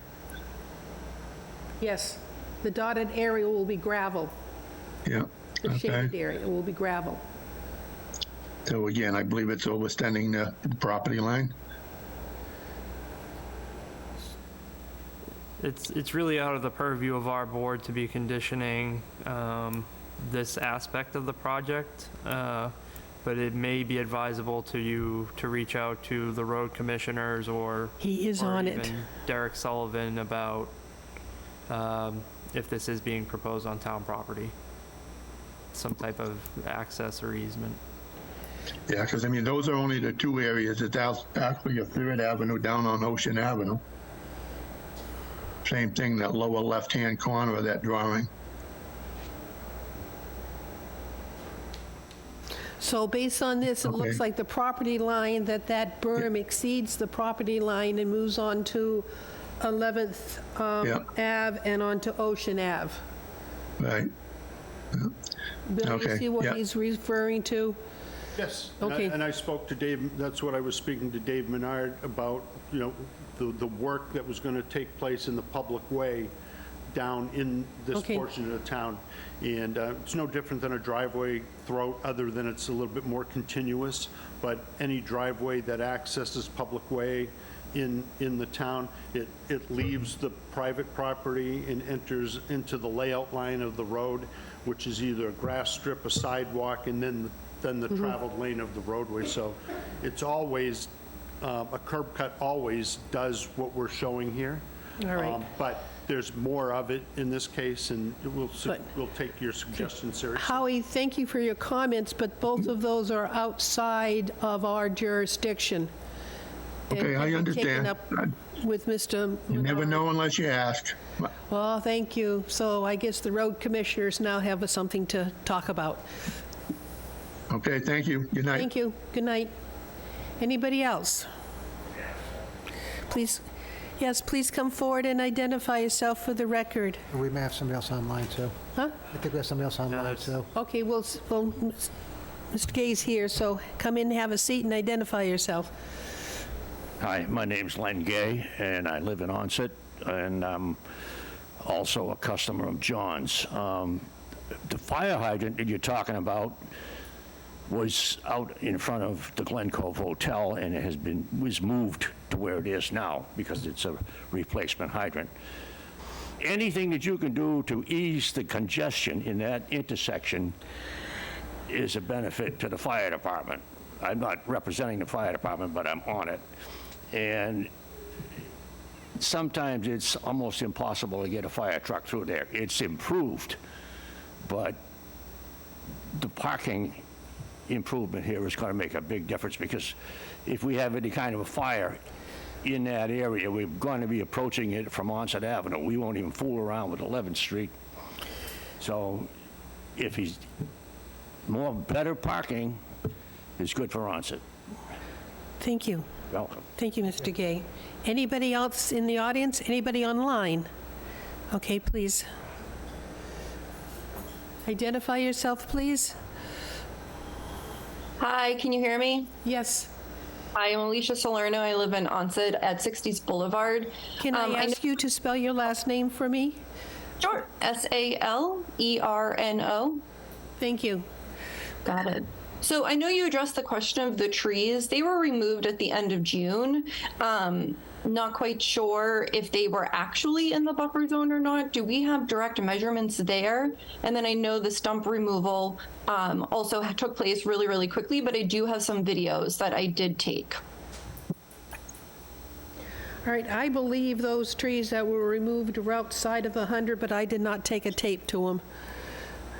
Yes, the dotted area will be gravel. Yeah, The okay. shaded area will be gravel. So again, I believe it's overstanding the property line. It's really out of the purview of our board to be conditioning this aspect of the project, but it may be advisable to you to reach out to the road commissioners or He is on it. even Derek Sullivan about if this is being proposed on town property, some type of access or easement. Yeah, because I mean, those are only the two areas. It's actually a Third Avenue down on Ocean Avenue. Same thing, that lower left-hand corner of that drawing. So based on this, it looks Okay. like the property line, that berm exceeds the property line and moves on to 11th Yeah. Ave and onto Ocean Ave. Right. Bill, you Okay, see what yeah. he's referring to? Yes. Okay. And I spoke to Dave, that's what I was speaking to Dave Menard about, you know, the work that was going to take place in the public way down in this Okay. portion of the town. And it's no different than a driveway throughout, other than it's a little bit more continuous. But any driveway that accesses public way in the town, it leaves the private property and enters into the layout line of the road, which is either a grass strip, a sidewalk, and then the traveled lane of the roadway. So it's always, a curb cut always does what we're showing here. All right. But there's more of it in this case, and we'll But- take your suggestion seriously. Howie, thank you for your comments, but both of those are outside of our jurisdiction. and Okay, can I be understand. taken up with Mr. You never Menard. know unless you ask. Well, thank you. So I guess the road commissioners now have something to talk about. Okay, thank you. Good night. Thank you. Good night. Anybody else? Please, yes, please come forward and identify yourself for the record. We may have somebody else online, too. Huh? I think we have somebody else online, that's- too. Okay, well, Mr. Gay's here, so come in, have a seat, and identify yourself. Hi, my name's Len Gay, and I live in Onset, and I'm also a customer of John's. The fire hydrant that you're talking about was out in front of the Glen Cove Hotel, and was moved to where it is now because it's a replacement hydrant. Anything that you can do to ease the congestion in that intersection is a benefit to the fire department. I'm not representing the fire department, but I'm on it. And sometimes it's almost impossible to get a fire truck through there. It's improved, but the parking improvement here is going to make a big difference, because if we have any kind of a fire in that area, we're going to be approaching it from Onset Avenue. We won't even fool around with 11th Street. So if he's better parking is good for Onset. Thank you. Welcome. Thank you, Mr. Gay. Anybody else in the audience? Anybody online? Okay, please. Identify yourself, please. Hi, can you hear me? Yes. Hi, I'm Alicia Salerno. I live in Onset at 60s Boulevard. Can I ask you to spell your last name for me? Sure. Salerno. Thank you. Got it. So I know you addressed the question of the trees. They were removed at the end of June. Not quite sure if they were actually in the buffer zone or not. Do we have direct measurements there? And then I know the stump removal also took place really, really quickly, but I do have some videos that I did take. All right, I believe those trees that were removed were outside of the 100, but I did not take a tape to them.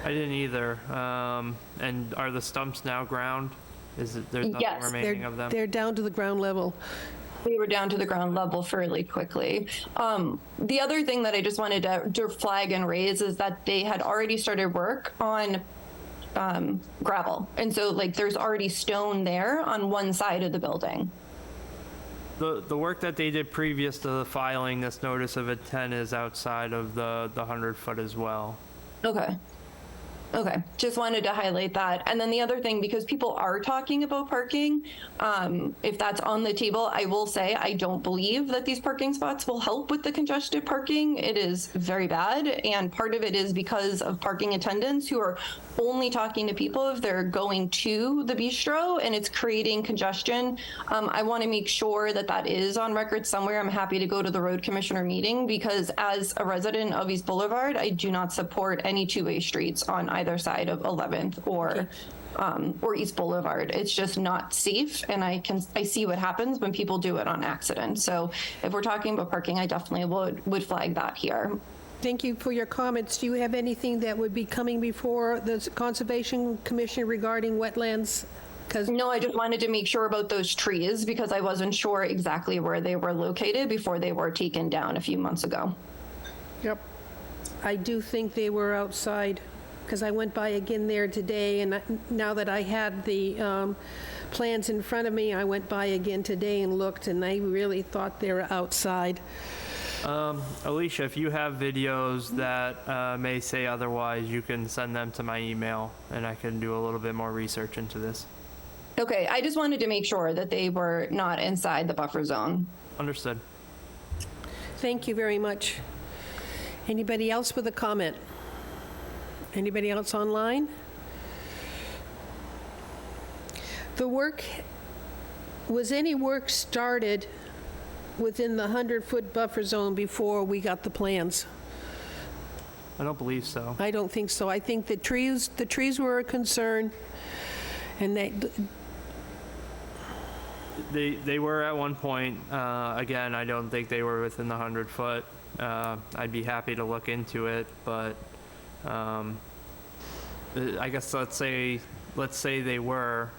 I didn't either. And are the stumps now ground? There's nothing Yes, remaining of them? They're down to the ground level. We were down to the ground level fairly quickly. The other thing that I just wanted to flag and raise is that they had already started work on gravel. And so like there's already stone there on one side of the building. The work that they did previous to the filing this notice of intent is outside of the 100-foot as well. Okay. Okay, just wanted to highlight that. And then the other thing, because people are talking about parking, if that's on the table, I will say I don't believe that these parking spots will help with the congested parking. It is very bad, and part of it is because of parking attendants who are only talking to people if they're going to the bistro, and it's creating congestion. I want to make sure that that is on record somewhere. I'm happy to go to the road commissioner meeting, because as a resident of East Boulevard, I do not support any two-way streets on either side of 11th or East Boulevard. It's just not safe, and I see what happens when people do it on accident. So if we're talking about parking, I definitely would flag that here. Thank you for your comments. Do you have anything that would be coming before the Conservation Commission regarding wetlands? No, I just wanted to make sure about those trees, because I wasn't sure exactly where they were located before they were taken down a few months ago. Yep. I do think they were outside, because I went by again there today, and now that I had the plans in front of me, I went by again today and looked, and I really thought they were outside. Alicia, if you have videos that may say otherwise, you can send them to my email, and I can do a little bit more research into this. Okay, I just wanted to make sure that they were not inside the buffer zone. Understood. Thank you very much. Anybody else with a comment? Anybody else online? Was any work started within the 100-foot buffer zone before we got the plans? I don't believe so. I don't think so. I think the trees were a concern, and they were at one point. Again, I don't think they were within the 100-foot. I'd be happy to look into it, but I guess let's say they were.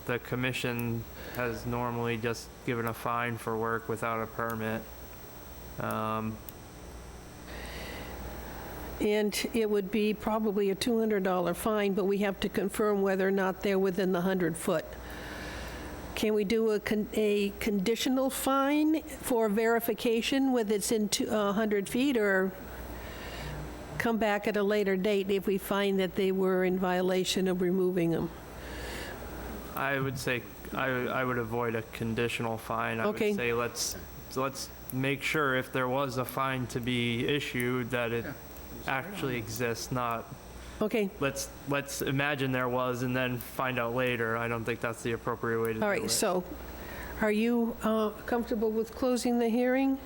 The commission has normally just given a fine for work without a permit. And it would be probably a $200 fine, but we have to confirm whether or not they're within the 100-foot. Can we do a conditional fine for verification whether it's in 100 feet, or come back at a later date if we find that they were in violation of removing them? I would say I would avoid a conditional fine. I Okay. would say let's make sure if there was a fine to be issued that it actually exists, not Okay. let's imagine there was and then find out later. I don't think that's the appropriate way to do it. All right, so are you comfortable with closing the hearing?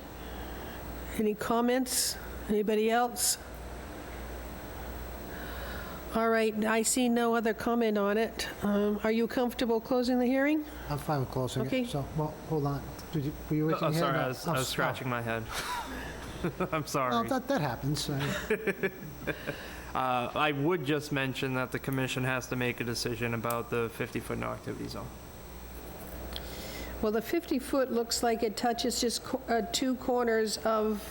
Any comments? Anybody else? All right, I see no other comment on it. Are you comfortable closing the hearing? I'm fine with closing Okay. it. So, well, hold on. Were you raising Oh, your sorry, hand? I was scratching my head. I'm sorry. Oh, that happens. I would just mention that the commission has to make a decision about the 50-foot no activity zone. Well, the 50-foot looks like it touches just two corners of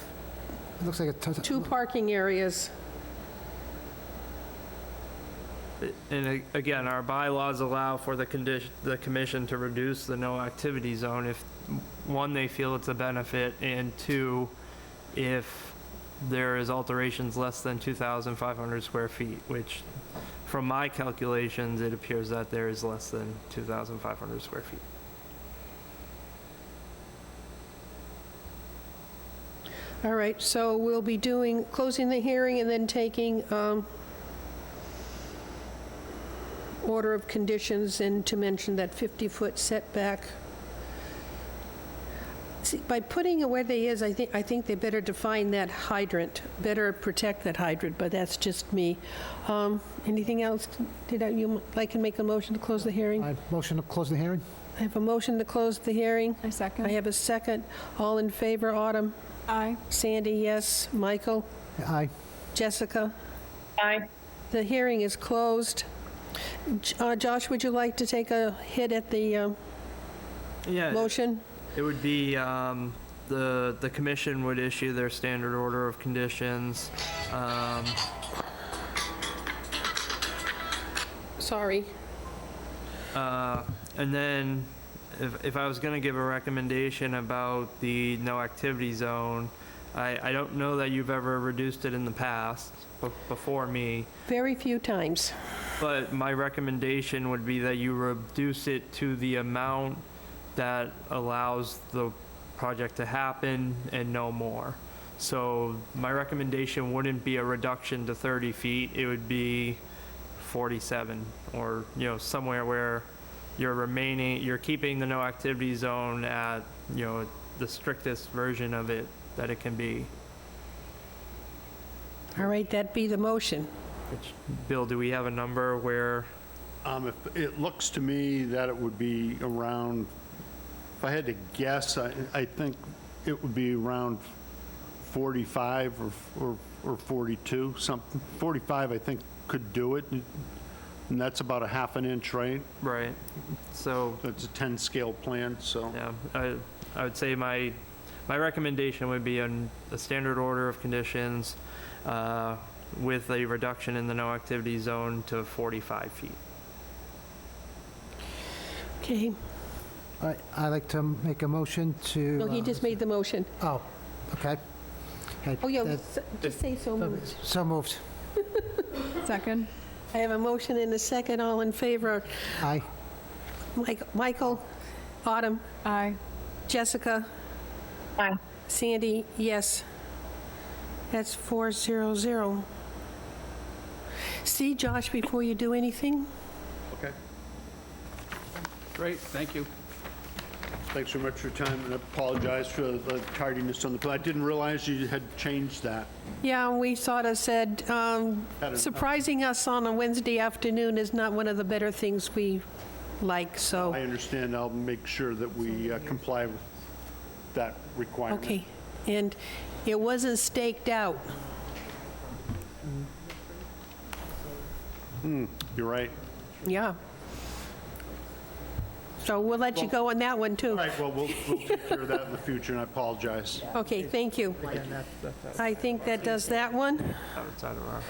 It looks like a two parking areas. And again, our bylaws allow for the commission to reduce the no activity zone if, one, they feel it's a benefit, and two, if there is alterations less than 2,500 square feet, which from my calculations, it appears that there is less than 2,500 square feet. All right, so we'll be closing the hearing and then taking order of conditions, and to mention that 50-foot setback. See, by putting it where they is, I think they better define that hydrant, better protect that hydrant, but that's just me. Anything else? You like to make a motion to close the hearing? I motion to close the hearing. I have a motion to close the hearing. I second. I have a second. All in favor, Autumn? Aye. Sandy, yes. Michael? Aye. Jessica? Aye. The hearing is closed. Josh, would you like to take a hit at the Yeah. motion? It would be, the commission would issue their standard order of conditions. Sorry. And then, if I was gonna give a recommendation about the no activity zone, I don't know that you've ever reduced it in the past, before me, Very few times. but my recommendation would be that you reduce it to the amount that allows the project to happen and no more. So my recommendation wouldn't be a reduction to 30 feet, it would be 47, or, somewhere where you're keeping the no activity zone at, the strictest version of it that it can be. All right, that'd be the motion. Bill, do we have a number where, If it looks to me that it would be around, if I had to guess, I think it would be around 45 or 42, something. 45, I think, could do it, and that's about a half an inch, right? right? So, That's a 10 scale plan, so. yeah, I would say my recommendation would be a standard order of conditions with a reduction in the no activity zone to 45 feet. Okay. All right, I'd like to make a motion to... No, he just made the motion. Oh, okay. Okay, Oh, yeah, that- just say so moved. So moved. Second? I have a motion and a second. All in favor? Aye. Michael? Autumn? Aye. Jessica? Aye. Sandy, yes. That's 400. See, Josh, before you do anything? Okay. Great, thank you. Thanks very much for your time, and I apologize for the tardiness on the plan. I didn't realize you had changed that. Yeah, we sort of said, surprising us on a Wednesday afternoon is not one of the better things we like, so, I understand. I'll make sure that we comply with that requirement. okay. And it wasn't staked out. You're right. Yeah. So we'll let you go on that one, too. All right, well, we'll take care of that in the future, and I apologize. Okay, thank you. I think that does that one. Outside of our.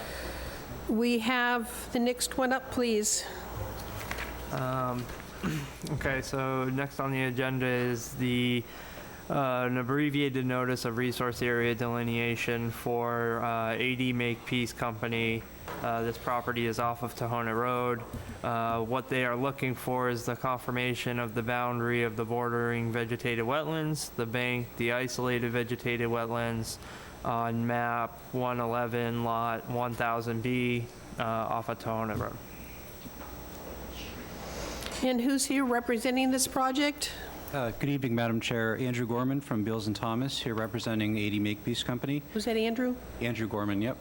We have the next one up, please. Okay, so next on the agenda is an abbreviated notice of resource area delineation for AD Makepeace Company. This property is off of Tohono Road. What they are looking for is the confirmation of the boundary of the bordering vegetated wetlands, the bank, the isolated vegetated wetlands on map 111, lot 1000B, off of Tohono Road. And who's here representing this project? Good evening, Madam Chair. Andrew Gorman from Beals and Thomas, here representing AD Makepeace Company. Was that Andrew? Andrew Gorman, yep.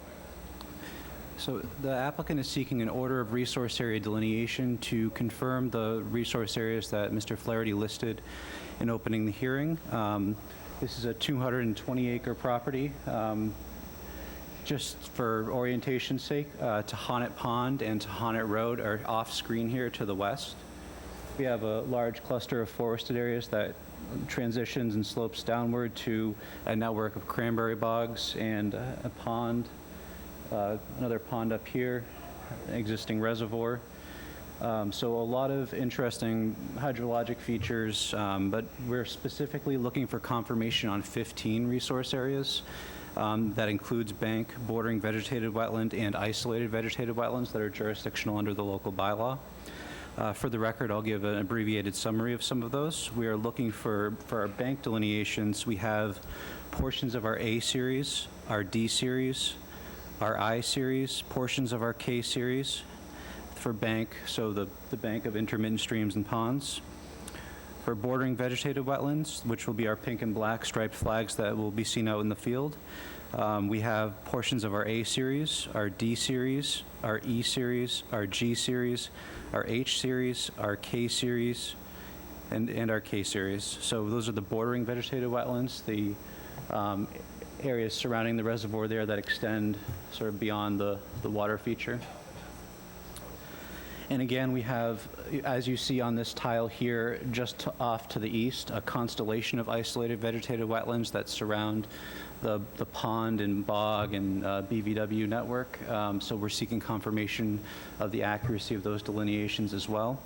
So the applicant is seeking an order of resource area delineation to confirm the resource areas that Mr. Flaherty listed in opening the hearing. This is a 220-acre property. Just for orientation's sake, Tohonet Pond and Tohonet Road are off-screen here to the west. We have a large cluster of forested areas that transitions and slopes downward to a network of cranberry bogs and a pond, another pond up here, an existing reservoir. So a lot of interesting hydrologic features, but we're specifically looking for confirmation on 15 resource areas. That includes bank, bordering vegetated wetland, and isolated vegetated wetlands that are jurisdictional under the local bylaw. For the record, I'll give an abbreviated summary of some of those. We are looking for our bank delineations. We have portions of our A series, our D series, our I series, portions of our K series for bank, so the bank of intermittent streams and ponds. For bordering vegetated wetlands, which will be our pink and black striped flags that will be seen out in the field. We have portions of our A series, our D series, our E series, our G series, our H series, our K series, and our K series. So those are the bordering vegetated wetlands, the areas surrounding the reservoir there that extend sort of beyond the water feature. And again, we have, as you see on this tile here, just off to the east, a constellation of isolated vegetated wetlands that surround the pond and bog and BVW network. So we're seeking confirmation of the accuracy of those delineations as well.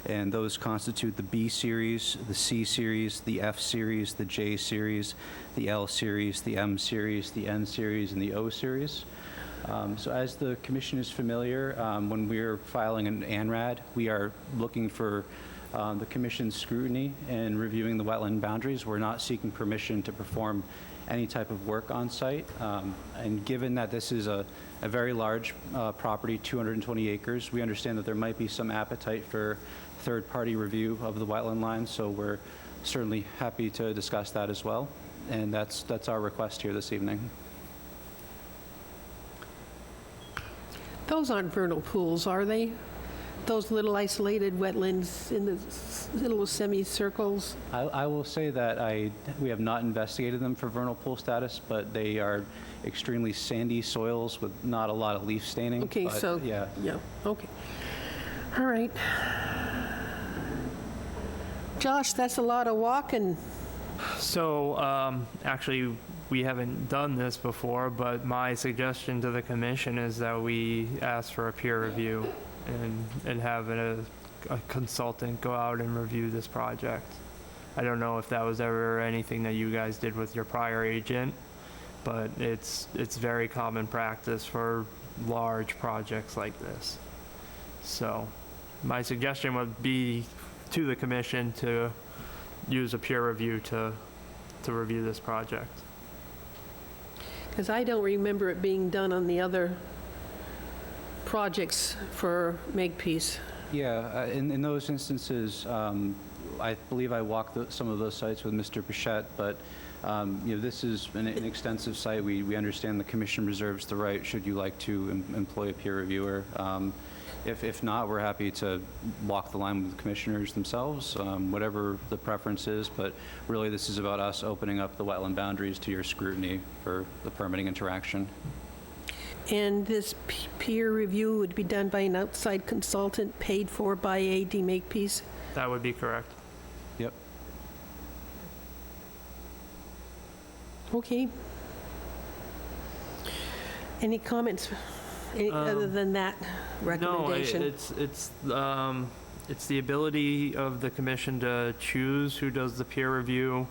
and those constitute the B series, the C series, the F series, the J series, the L series, the M series, the N series, and the O series. So as the commission is familiar, when we're filing an ANRAD, we are looking for the commission's scrutiny in reviewing the wetland boundaries. We're not seeking permission to perform any type of work on site. And given that this is a very large property, 220 acres, we understand that there might be some appetite for third-party review of the wetland line, so we're certainly happy to discuss that as well. And that's our request here this evening. Those aren't vernal pools, are they? Those little isolated wetlands in the little semicircles? I will say that we have not investigated them for vernal pool status, but they are extremely sandy soils with not a lot of leaf staining. Okay, but, so, yeah. Okay. All right. Josh, that's a lot of walking. So, actually, we haven't done this before, but my suggestion to the commission is that we ask for a peer review and have a consultant go out and review this project. I don't know if that was ever anything that you guys did with your prior agent, but it's very common practice for large projects like this. So my suggestion would be to the commission to use a peer review to review this project. Because I don't remember it being done on the other projects for Makepeace. Yeah, in those instances, I believe I walked some of those sites with Mr. Bichette, but this is an extensive site. We understand the commission reserves the right, should you like to employ a peer reviewer. If not, we're happy to walk the line with the commissioners themselves, whatever the preference is, but really this is about us opening up the wetland boundaries to your scrutiny for the permitting interaction. And this peer review would be done by an outside consultant paid for by AD Makepeace? That would be correct. Yep. Okay. Any comments other than that recommendation? No, it's the ability of the commission to choose who does the peer review,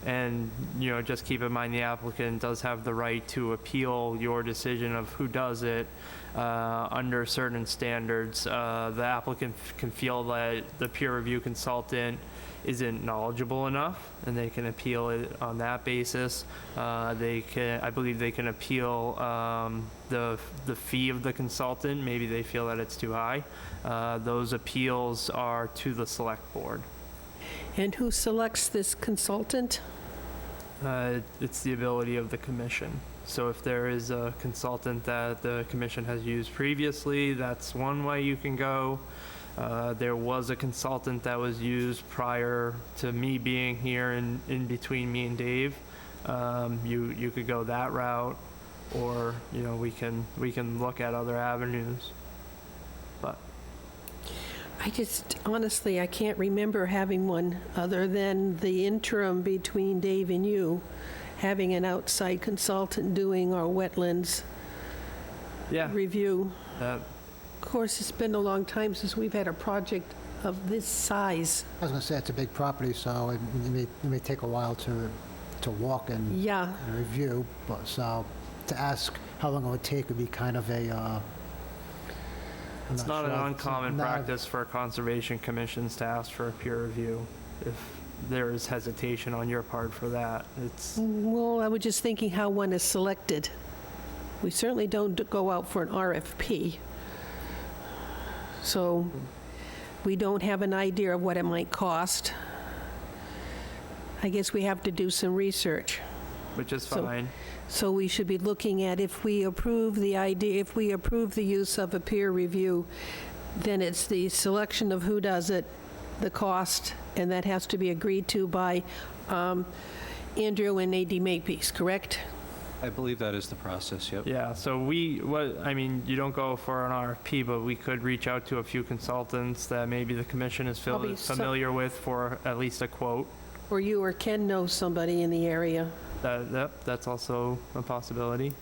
and just keep in mind the applicant does have the right to appeal your decision of who does it under certain standards. The applicant can feel that the peer review consultant isn't knowledgeable enough, and they can appeal it on that basis. I believe they can appeal the fee of the consultant. Maybe they feel that it's too high. Those appeals are to the select board. And who selects this consultant? It's the ability of the commission. So if there is a consultant that the commission has used previously, that's one way you can go. There was a consultant that was used prior to me being here in between me and Dave. You could go that route, or we can look at other avenues. But Honestly, I can't remember having one other than the interim between Dave and you, having an outside consultant doing our wetlands review. Of course, it's been a long time since we've had a project of this size. I was going to say, it's a big property, so it may take a while to walk and review, but so to ask how long it would take would be kind of a... it's not an uncommon practice for conservation commissions to ask for a peer review if there is hesitation on your part for that. Well, I was just thinking how one is selected. We certainly don't go out for an RFP. So we don't have an idea of what it might cost. I guess we have to do some research. Which is fine. So we should be looking at, if we approve the use of a peer review, then it's the selection of who does it, the cost, and that has to be agreed to by Andrew and AD Makepeace, correct? I believe that is the process, yep. Yeah, so you don't go for an RFP, but we could reach out to a few consultants that maybe the commission is familiar with for at least a quote. Or you or Ken know somebody in the area. That's also a possibility.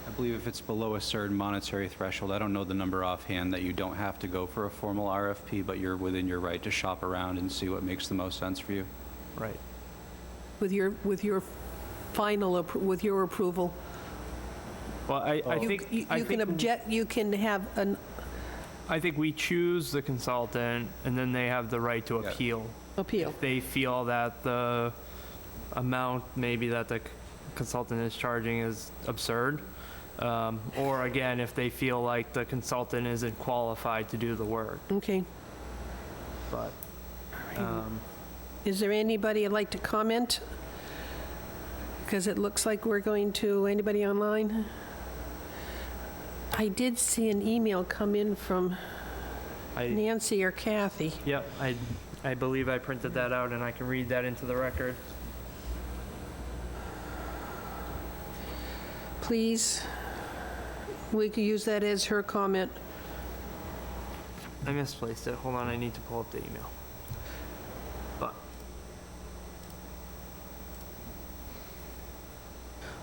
I believe if it's below a certain monetary threshold, I don't know the number offhand, that you don't have to go for a formal RFP, but you're within your right to shop around and see what makes the most sense for you. Right. With your final, with your approval? Well, I think... You I can think- object, you can have an I think we choose the consultant, and then they have the right to appeal. appeal. If they feel that the amount maybe that the consultant is charging is absurd, or again, if they feel like the consultant isn't qualified to do the work. Okay. But, Is there anybody that'd like to comment? Because it looks like we're going to, anybody online? I did see an email come in from Nancy or Kathy. Yep, I believe I printed that out, and I can read that into the record. Please, we could use that as her comment. I misplaced it. Hold on, I need to pull up the email. But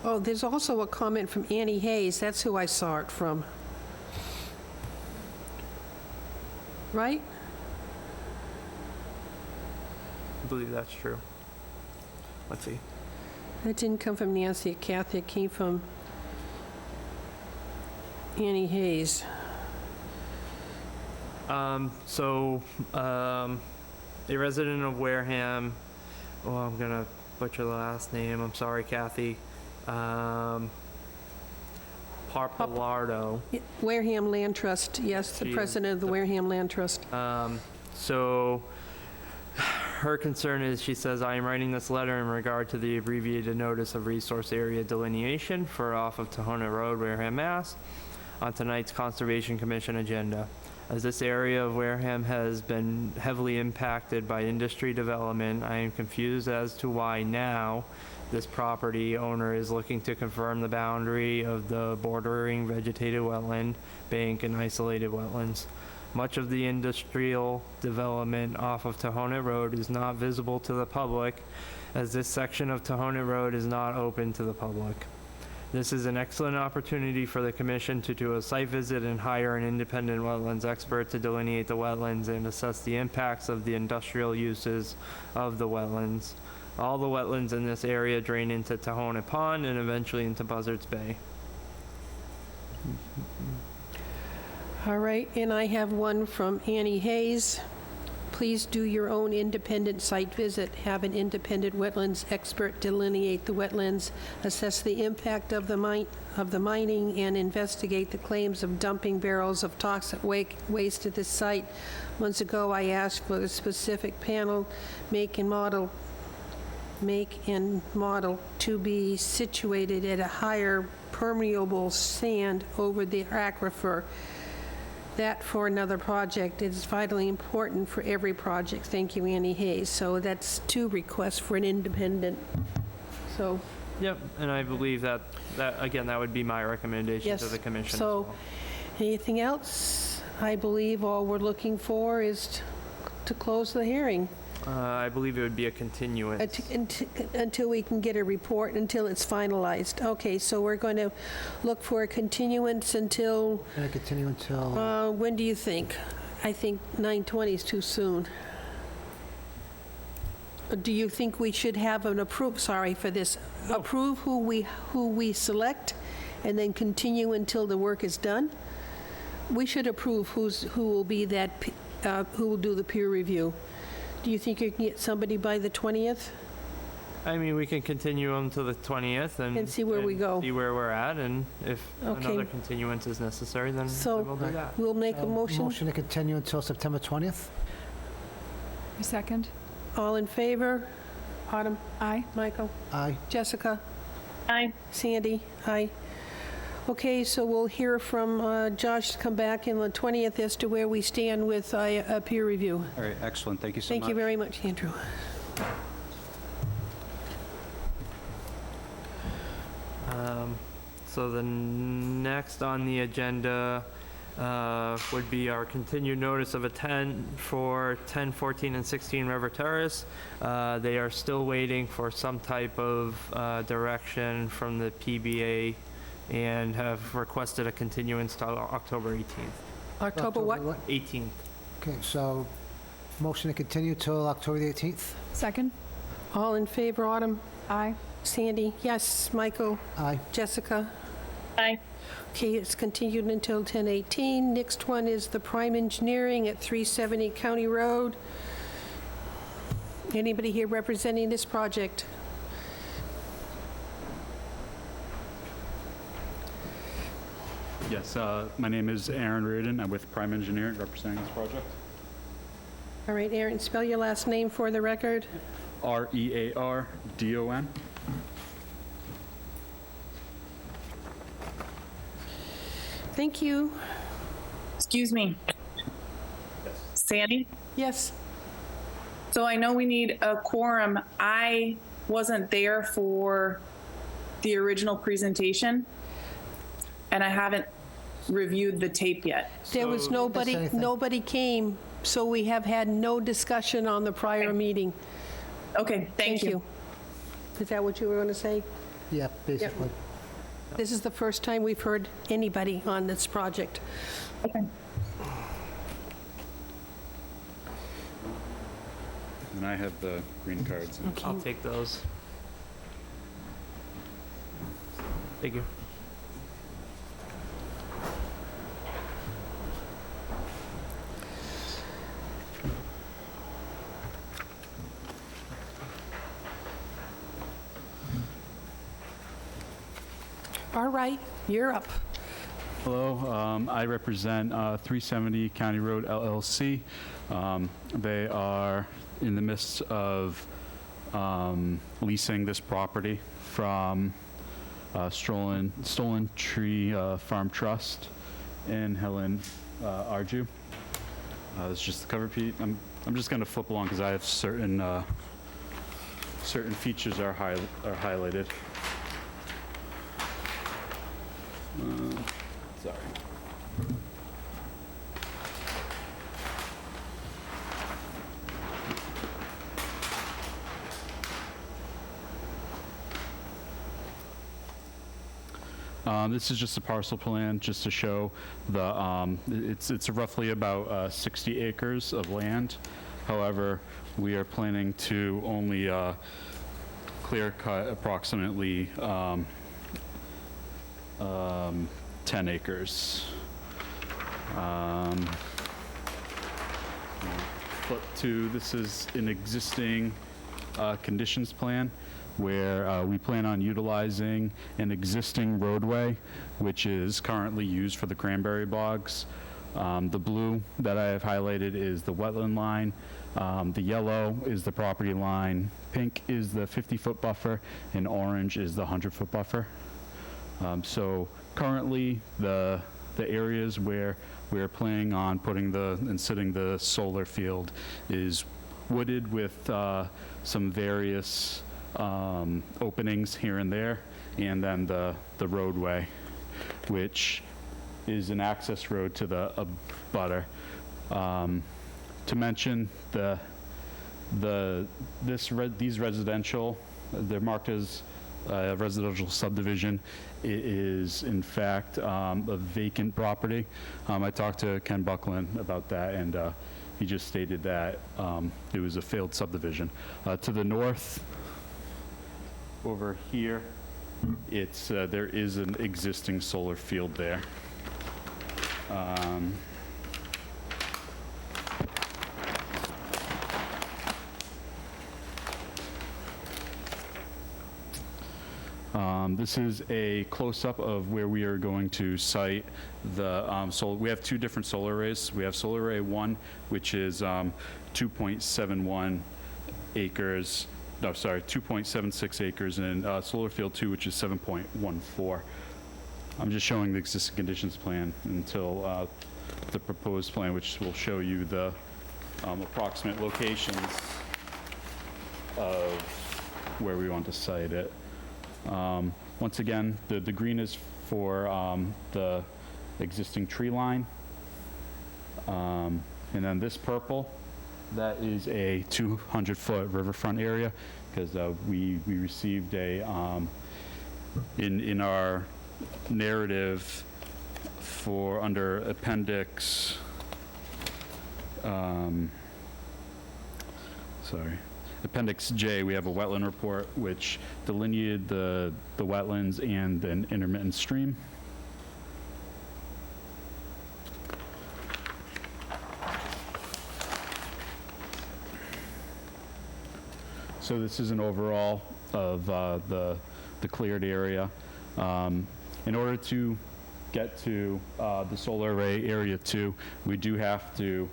Oh, there's also a comment from Annie Hayes. That's who I saw it from. Right? I believe that's true. Let's see. That didn't come from Nancy or Kathy. It came from Annie Hayes. A resident of Wareham, oh, I'm gonna butcher the last name, I'm sorry, Kathy. Parpalardo. Wareham Land Trust, yes, the She- president of the Wareham Land Trust. So her concern is, she says, I am writing this letter in regard to the abbreviated notice of resource area delineation for off of Tohonet Road, Wareham, Mass, on tonight's Conservation Commission agenda. As this area of Wareham has been heavily impacted by industry development, I am confused as to why now this property owner is looking to confirm the boundary of the bordering vegetated wetland, bank, and isolated wetlands. Much of the industrial development off of Tohonet Road is not visible to the public, as this section of Tohonet Road is not open to the public. This is an excellent opportunity for the commission to do a site visit and hire an independent wetlands expert to delineate the wetlands and assess the impacts of the industrial uses of the wetlands. All the wetlands in this area drain into Tohonet Pond and eventually into Buzzards Bay. All right, and I have one from Annie Hayes. Please do your own independent site visit. Have an independent wetlands expert delineate the wetlands, assess the impact of the mining, and investigate the claims of dumping barrels of toxic waste at this site. Months ago, I asked for a specific panel make and model to be situated at a higher permeable sand over the aquifer. That for another project is vitally important for every project. Thank you, Annie Hayes. So that's 2 requests for an independent. So, Yep, and I believe that again, that would be my recommendation yes. to the commission as So, well. anything else? I believe all we're looking for is to close the hearing. I believe it would be a continuance. Until we can get a report, until it's finalized. Okay, so we're going to look for a continuance until, Can I continue until, when do you think? I think 9:20 is too soon. Do you think we should have an approve who we select, and then continue until the work is done? We should approve who will be who will do the peer review. Do you think you can get somebody by the 20th? I mean, we can continue them to the 20th And see where we go. See where we're at, and if Okay. another continuance is necessary, then So- we'll do that. We'll make a motion. motion to continue until September 20th? A second? All in favor? Autumn? Aye. Michael? Aye. Jessica? Aye. Sandy? Aye. Okay, so we'll hear from Josh to come back in the 20th as to where we stand with a peer review. All right, excellent. Thank you so much. Thank you very much, Andrew. So the next on the agenda would be our continued notice of for 10, 14, and 16 River Terrace. They are still waiting for some type of direction from the PBA and have requested a continuance to October 18th. October what? 18th. Okay, so motion to continue till October the 18th? Second? All in favor, Autumn? Aye. Sandy? Yes. Michael? Aye. Jessica? Aye. Okay, it's continued until 10:18. Next one is the Prime Engineering at 370 County Road. Anybody here representing this project? Yes, my name is Aaron Reardon. I'm with Prime Engineering representing this project. All right, Aaron, spell your last name for the record. Reardon. Thank you. Excuse me. Sandy? Yes. So I know we need a quorum. I wasn't there for the original presentation, and I haven't reviewed the tape yet. There was nobody came, so we have had no discussion on the prior meeting. Okay, thank you. Is that what you were going to say? Yeah, basically. This is the first time we've heard anybody on this project. Okay. And I have the green cards. I'll take those. Thank you. All right, you're up. Hello, I represent 370 County Road LLC. They are in the midst of leasing this property from Stolen Tree Farm Trust and Helen Arju. This is just the cover sheet. I'm just going to flip along because I have certain features are highlighted. Sorry. This is just a parcel plan, just to show the, it's roughly about 60 acres of land. However, we are planning to only clear cut approximately 10 acres. Flip to, this is an existing conditions plan where we plan on utilizing an existing roadway, which is currently used for the cranberry bogs. The blue that I have highlighted is the wetland line. The yellow is the property line. Pink is the 50-foot buffer, and orange is the 100-foot buffer. So currently, the areas where we're planning on putting and sitting the solar field is wooded with some various openings here and there, and then the roadway, which is an access road to the abutter. To mention these residential, they're marked as a residential subdivision. It is in fact a vacant property. I talked to Ken Buckland about that, and he just stated that it was a failed subdivision. To the north, over here, it's there is an existing solar field there. This is a close-up of where we are going to site the solar. We have two different solar arrays. We have solar array 1, which is 2.71 acres. No, sorry, 2.76 acres, and solar field 2, which is 7.14. I'm just showing the existing conditions plan until the proposed plan, which will show you the approximate locations of where we want to site it. Once again, the green is for the existing tree line. And then this purple, that is a 200-foot riverfront area, because we received a, in our narrative for under appendix, Appendix J, we have a wetland report which delineated the wetlands and an intermittent stream. So this is an overall of the cleared area. In order to get to the solar array area 2, we do have to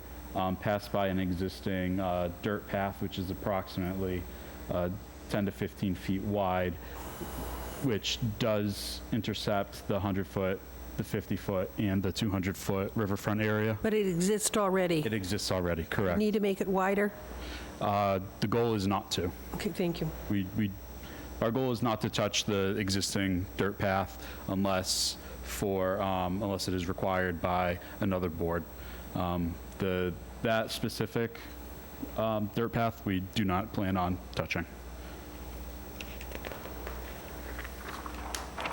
pass by an existing dirt path, which is approximately 10 to 15 feet wide, which does intercept the 100-foot, the 50-foot, and the 200-foot riverfront area. But it exists already. It exists already, correct. Need to make it wider? The goal is not to. Okay, thank you. Our goal is not to touch the existing dirt path unless it is required by another board. That specific dirt path, we do not plan on touching.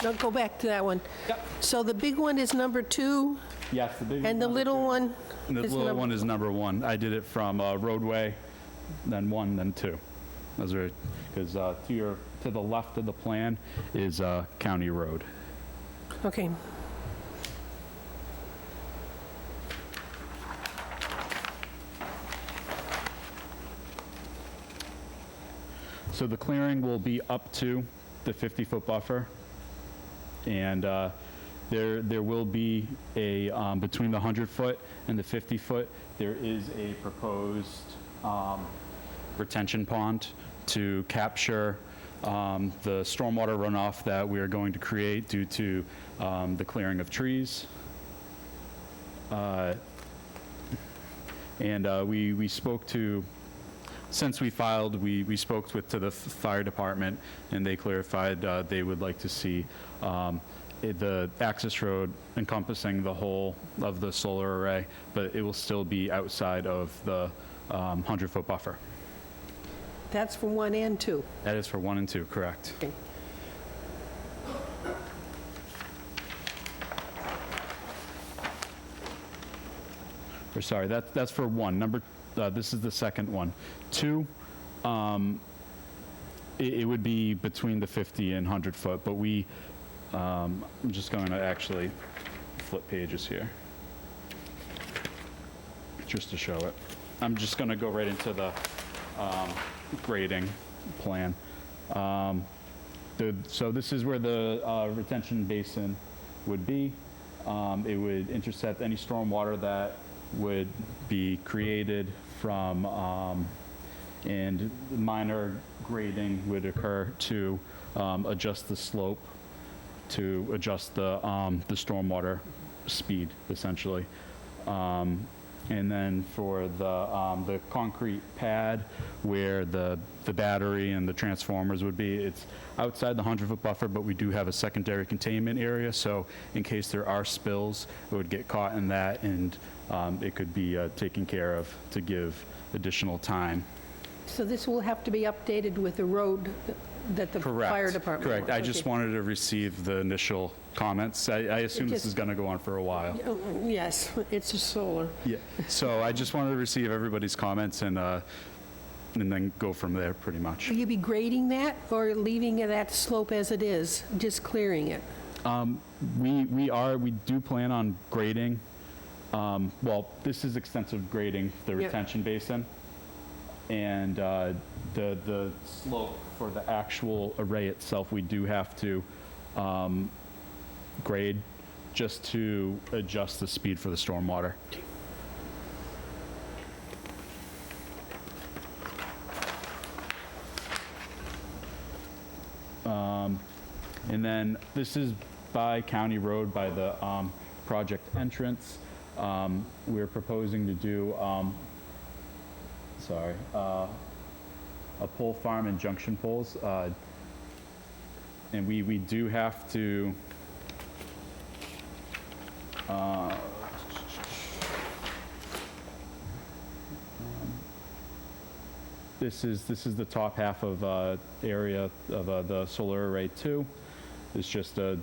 Now go back to that one. Yep. So the big one is number 2? Yes, the big And the little one? The little one is number 1. I did it from roadway, then 1, then 2. Those are, because to the left of the plan is county road. Okay. So the clearing will be up to the 50-foot buffer, and there will be a, between the 100-foot and the 50-foot, there is a proposed retention pond to capture the stormwater runoff that we are going to create due to the clearing of trees. We spoke to, since we filed, we spoke to the fire department, and they clarified they would like to see the access road encompassing the whole of the solar array, but it will still be outside of the 100-foot buffer. That's for 1 and 2. That is for 1 and 2, correct. Okay. Or sorry, that's for 1. This is the second one. 2, it would be between the 50 and 100 foot, but I'm just going to actually flip pages here, just to show it. I'm just going to go right into the grading plan. So this is where the retention basin would be. It would intercept any stormwater that would be created from, and minor grading would occur to adjust the slope, to adjust the stormwater speed, essentially. And then for the concrete pad where the battery and the transformers would be, it's outside the 100-foot buffer, but we do have a secondary containment area, so in case there are spills, it would get caught in that, and it could be taken care of to give additional time. So this will have to be updated with the road that the fire department Correct. wants. I just wanted to receive the initial comments. I assume this is going to go on for a while. Yes, it's a solar. Yeah. So I just wanted to receive everybody's comments and then go from there, pretty much. Will you be grading that or leaving that slope as it is, just clearing it? We do plan on grading. Well, this is extensive grading, the retention basin. And the slope for the actual array itself, we do have to grade just to adjust the speed for the stormwater. And then this is by County Road, by the project entrance. We're proposing to do a pole farm and junction poles. And we do have to, this is the top half of area of the solar array 2. It's just a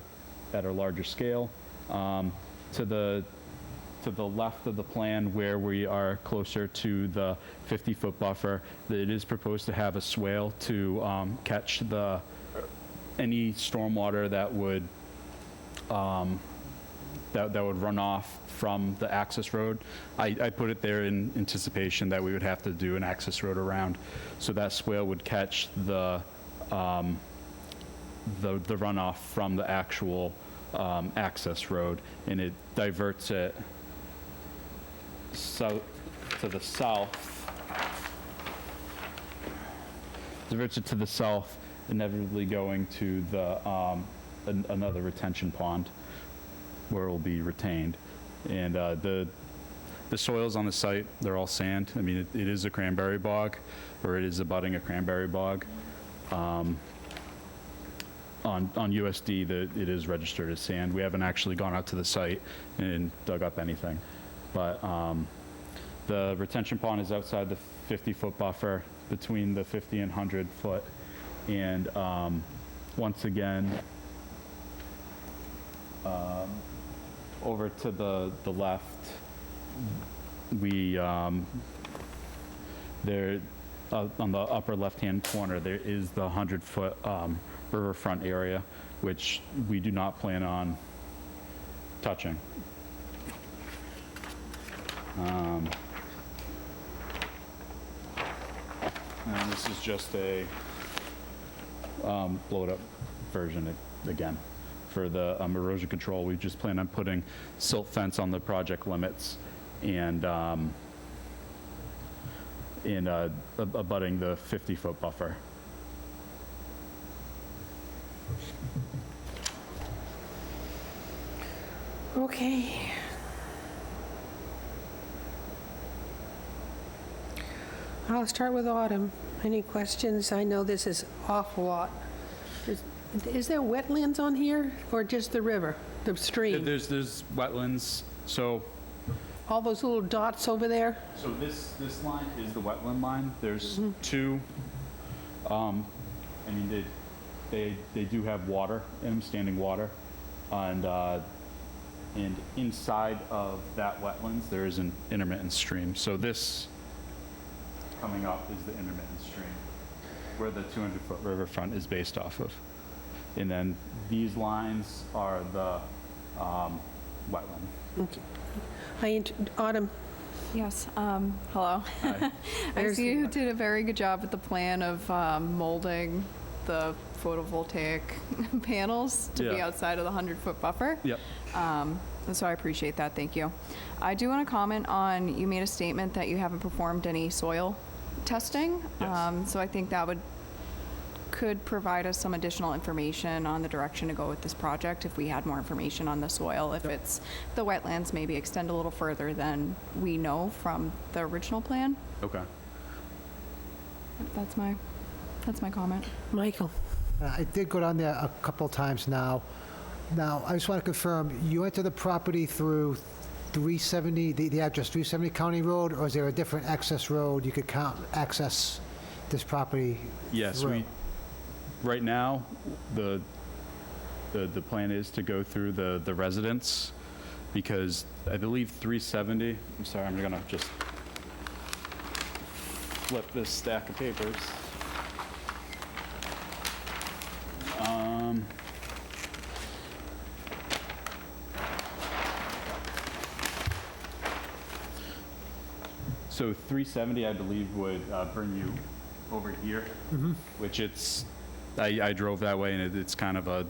at a larger scale. To the left of the plan where we are closer to the 50-foot buffer, it is proposed to have a swale to catch any stormwater that would that would run off from the access road. I put it there in anticipation that we would have to do an access road around, so that swale would catch the runoff from the actual access road, and it diverts it to the south. Diverts it to the south, inevitably going to the another retention pond where it will be retained. And the soils on the site, they're all sand. I mean, it is a cranberry bog, or it is abutting a cranberry bog. On USD, it is registered as sand. We haven't actually gone out to the site and dug up anything. But the retention pond is outside the 50-foot buffer between the 50 and 100-foot. And once again, over to the left, we there on the upper left-hand corner, there is the 100-foot riverfront area, which we do not plan on touching. And this is just a blowed-up version again. For the erosion control, we just plan on putting silt fence on the project limits and abutting the 50-foot buffer. Okay. I'll start with Autumn. Any questions? I know this is awful lot. Is there wetlands on here, or just the river, the stream? There's wetlands, so... All those little dots over there? So this line is the wetland line. There's two, I mean, they do have water in them, standing water, and inside of that wetlands, there is an intermittent stream. So this coming up is the intermittent stream, where the 200-foot riverfront is based off of. And then these lines are the wetland. Okay. Autumn. Yes, hello. Hi. I see you did a very good job with the plan of molding the photovoltaic panels to be outside of the 100-foot buffer. Yep. So I appreciate that, thank you. I do want to comment on, you made a statement that you haven't performed any soil testing. Yes. So I think that could provide us some additional information on the direction to go with this project if we had more information on the soil. If it's the wetlands, maybe extend a little further than we know from the original plan. Okay. That's my comment. Michael. I did go down there a couple times now. Now, I just want to confirm, you enter the property through 370, the address 370 County Road, or is there a different access road you could access this property Yes, through? Right now, the plan is to go through the residence, because I believe 370, I'm sorry, I'm gonna just flip this stack of papers. So 370, I believe, would bring you over here, which I drove that way, and it's kind of a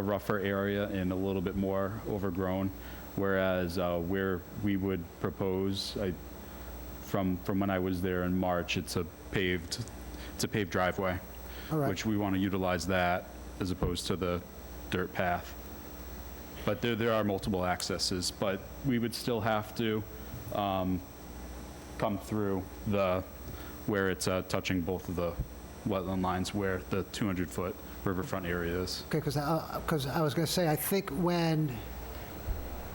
rougher area and a little bit more overgrown, whereas where we would propose, from when I was there in March, it's a paved driveway, which we want to utilize that as opposed to the dirt path. But there are multiple accesses, but we would still have to come through where it's touching both of the wetland lines where the 200-foot riverfront area is. Okay, because I was going to say, I think when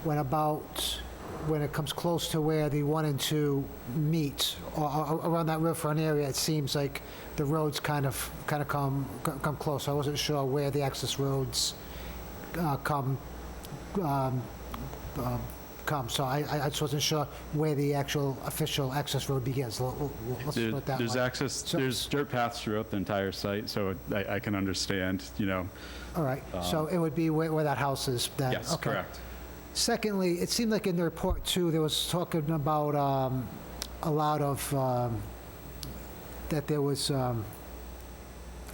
it comes close to where the 1 and 2 meet, or around that riverfront area, it seems like the roads kind of come close. I wasn't sure where the access roads come. So I just wasn't sure where the actual official access road begins. Let's put it that There's way. access, there's dirt paths throughout the entire site, so I can understand, All right, so it would be where that house is then? Yes, Okay. correct. Secondly, it seemed like in the report too, there was talking about a lot of, that there was,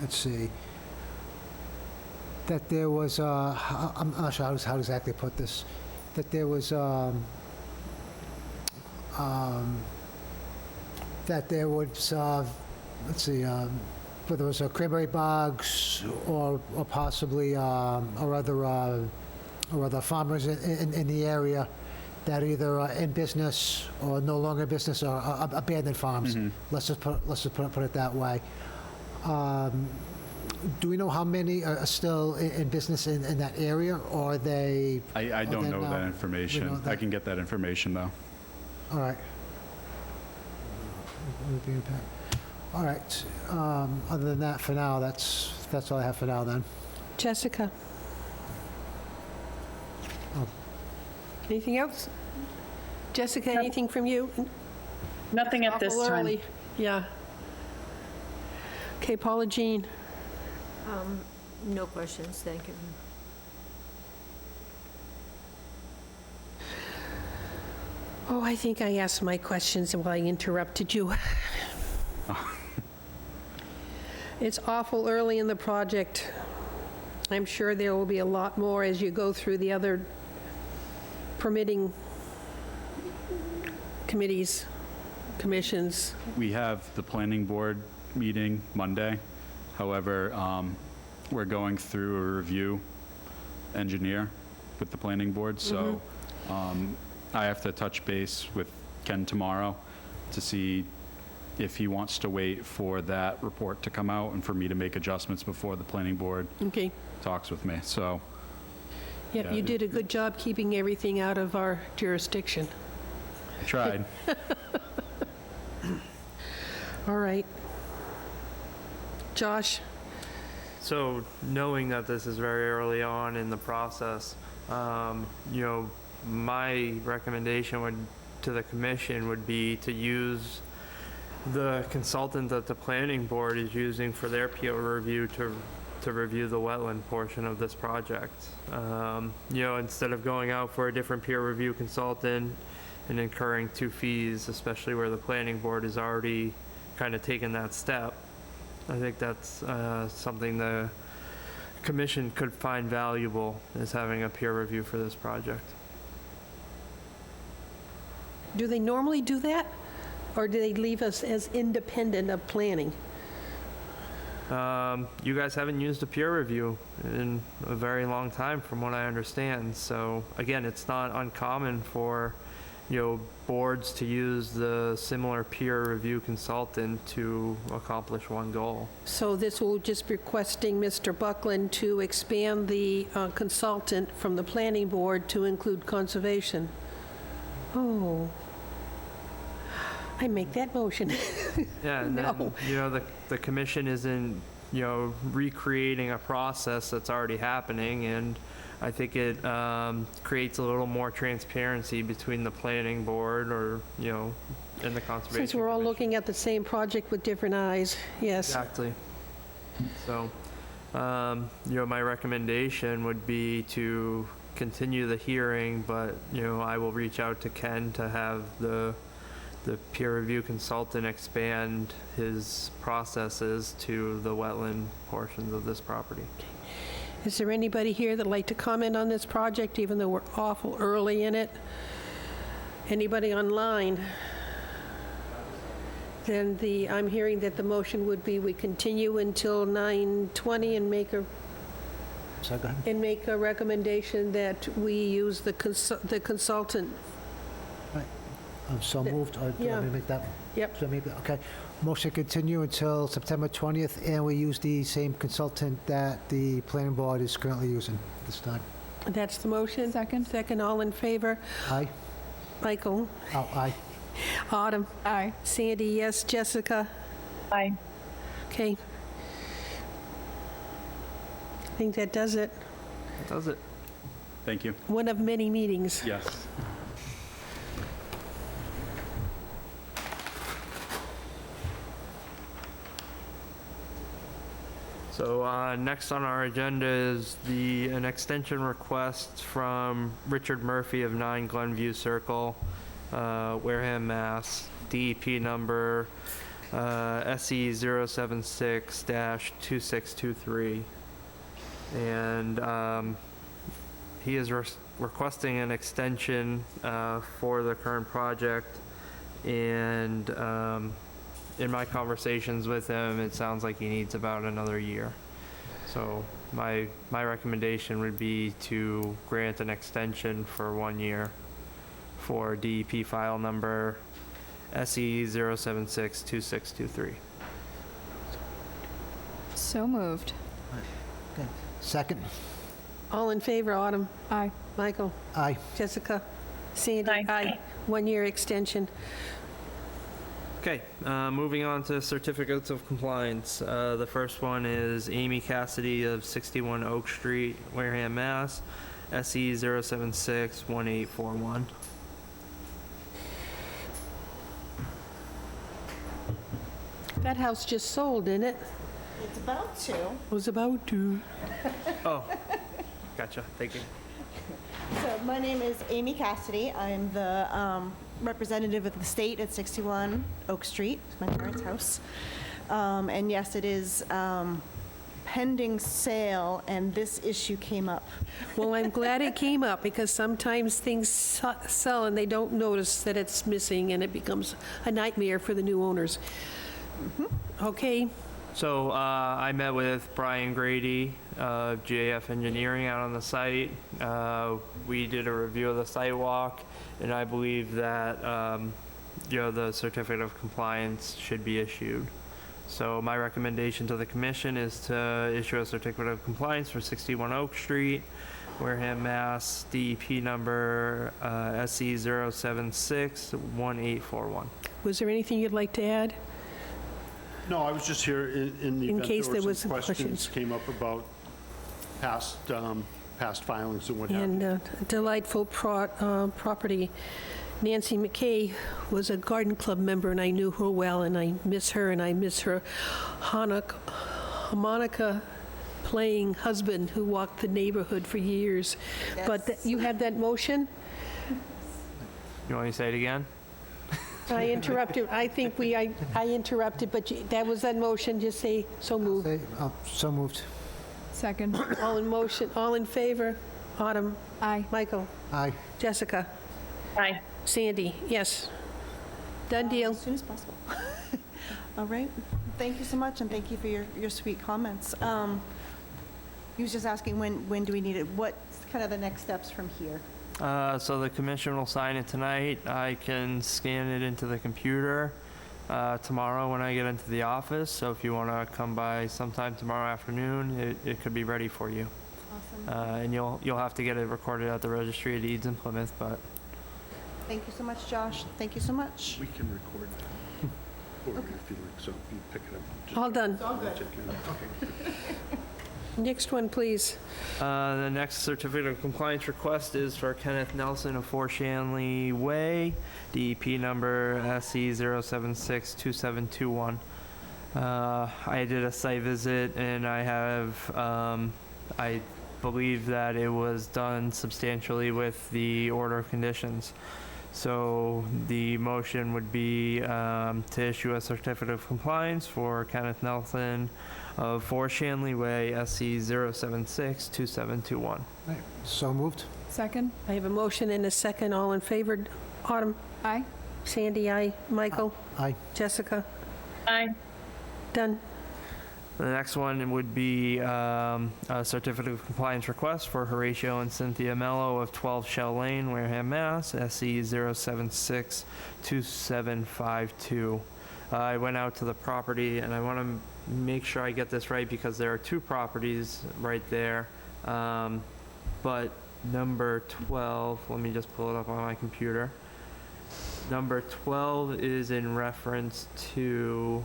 let's see, that there was, I'm not sure how to exactly put this, that there was, that there was, let's see, whether it was cranberry bogs or possibly, or other farmers in the area that are either in business or no longer in business or abandoned farms. Let's just put it that way. Do we know how many are still in business in that area, or are they? I don't know that information. I can get that information, though. All right. All right. Other than that, for now, that's all I have for now then. Jessica? Anything else? Jessica, anything from you? Nothing at this Awful time. early. Yeah. Okay, Paula Jean. No questions, thank you. Oh, I think I asked my questions while I interrupted you. It's awful early in the project. I'm sure there will be a lot more as you go through the other permitting committees, commissions. We have the planning board meeting Monday. However, we're going through a review engineer with the planning board, so I have to touch base with Ken tomorrow to see if he wants to wait for that report to come out and for me to make adjustments before the planning board Okay. talks with me. So, Yep, you did a good job keeping everything out of our jurisdiction. I tried. All right. Josh? So knowing that this is very early on in the process, my recommendation to the commission would be to use the consultant that the planning board is using for their peer review to review the wetland portion of this project. Instead of going out for a different peer review consultant and incurring 2 fees, especially where the planning board has already kind of taken that step. I think that's something the commission could find valuable, is having a peer review for this project. Do they normally do that? Or do they leave us as independent of planning? You guys haven't used a peer review in a very long time, from what I understand. So again, it's not uncommon for, boards to use the similar peer review consultant to accomplish one goal. So this will just be requesting Mr. Buckland to expand the consultant from the planning board to include conservation. Oh. I make that motion. Yeah, and No. then, the commission isn't, recreating a process that's already happening, and I think it creates a little more transparency between the planning board and the conservation. Since we're all Commission. looking at the same project with different eyes, yes. Exactly. So, my recommendation would be to continue the hearing, but, I will reach out to Ken to have the peer review consultant expand his processes to the wetland portions of this property. Is there anybody here that'd like to comment on this project, even though we're awful early in it? Anybody online? Then I'm hearing that the motion would be we continue until 9:20 and make So go ahead. a recommendation that we use the consultant. I'm so moved. Or do you want me to make that? Yep. So maybe, okay. Motion continue until September 20th, and we use the same consultant that the planning board is currently using this time. That's the motion? Second. Second, all in favor? Aye? Michael? Oh, aye. Autumn? Aye. Sandy, yes. Jessica? Aye. Okay. I think that does it. That does it. Thank you. One of many meetings. Yes. So next on our agenda is an extension request from Richard Murphy of 9 Glenview Circle, Wareham, Mass. DEP number SE 076-2623. And he is requesting an extension for the current project. And in my conversations with him, it sounds like he needs about another year. So my recommendation would be to grant an extension for 1 year for DEP file number SE 076-2623. So moved. Okay. Second? All in favor, Autumn? Aye. Michael? Aye. Jessica? Sandy? Aye. 1 year extension. Okay, moving on to certificates of compliance. The first one is Amy Cassidy of 61 Oak Street, Wareham, Mass. SE 076-1841. That house just sold, didn't it? It's about to. Was about to. Oh, gotcha, thank you. So my name is Amy Cassidy. I'm the representative of the state at 61 Oak Street. It's my parents' house. And yes, it is pending sale, and this issue came up. Well, I'm glad it came up, because sometimes things sell and they don't notice that it's missing, and it becomes a nightmare for the new owners. Okay, So I met with Brian Grady of GAF Engineering out on the site. We did a review of the site walk, and I believe that the certificate of compliance should be issued. So my recommendation to the commission is to issue a certificate of compliance for 61 Oak Street, Wareham, Mass. DEP number SE 076-1841. was there anything you'd like to add? No, I was just here in the In event case there there were was some some questions came up about past filings and what have you. And delightful property. Nancy McKay was a garden club member, and I knew her well, and I miss her, and I miss her harmonica playing husband who walked the neighborhood for years. But you had that motion? You want me to say it again? I interrupted, I think I interrupted, but that was that motion, just say, so moved. Say, so moved. Second. All in motion, all in favor? Autumn? Aye. Michael? Aye. Jessica? Aye. Sandy? Yes. Done deal. As soon as possible. All right. Thank you so much, and thank you for your sweet comments. He was just asking when do we need it? What's kind of the next steps from here? So the commission will sign it tonight. I can scan it into the computer tomorrow when I get into the office. So if you want to come by sometime tomorrow afternoon, it could be ready for you. Awesome. And you'll have to get it recorded at the Registry of Deeds in Plymouth, but Thank you so much, Josh. Thank you so much. We can record that for you if you like, so if you pick it up. just All done. All good. check it out. Okay. Next one, please. the next certificate of compliance request is for Kenneth Nelson of 4 Shanley Way, DEP number SE 076-2721. I did a site visit, and I believe that it was done substantially with the order of conditions. So the motion would be to issue a certificate of compliance for Kenneth Nelson of 4 Shanley Way, SC 076-2721. Right. So moved. Second. I have a motion and a second. All in favor? Autumn? Aye. Sandy, aye. Michael? Aye. Jessica? Aye. Done. The next one would be a certificate of compliance request for Horatio and Cynthia Mello of 12 Shell Lane, Wareham, Mass. SE 076-2752. I went out to the property, and I want to make sure I get this right because there are 2 properties right there. But number 12, let me just pull it up on my computer. Number 12 is in reference to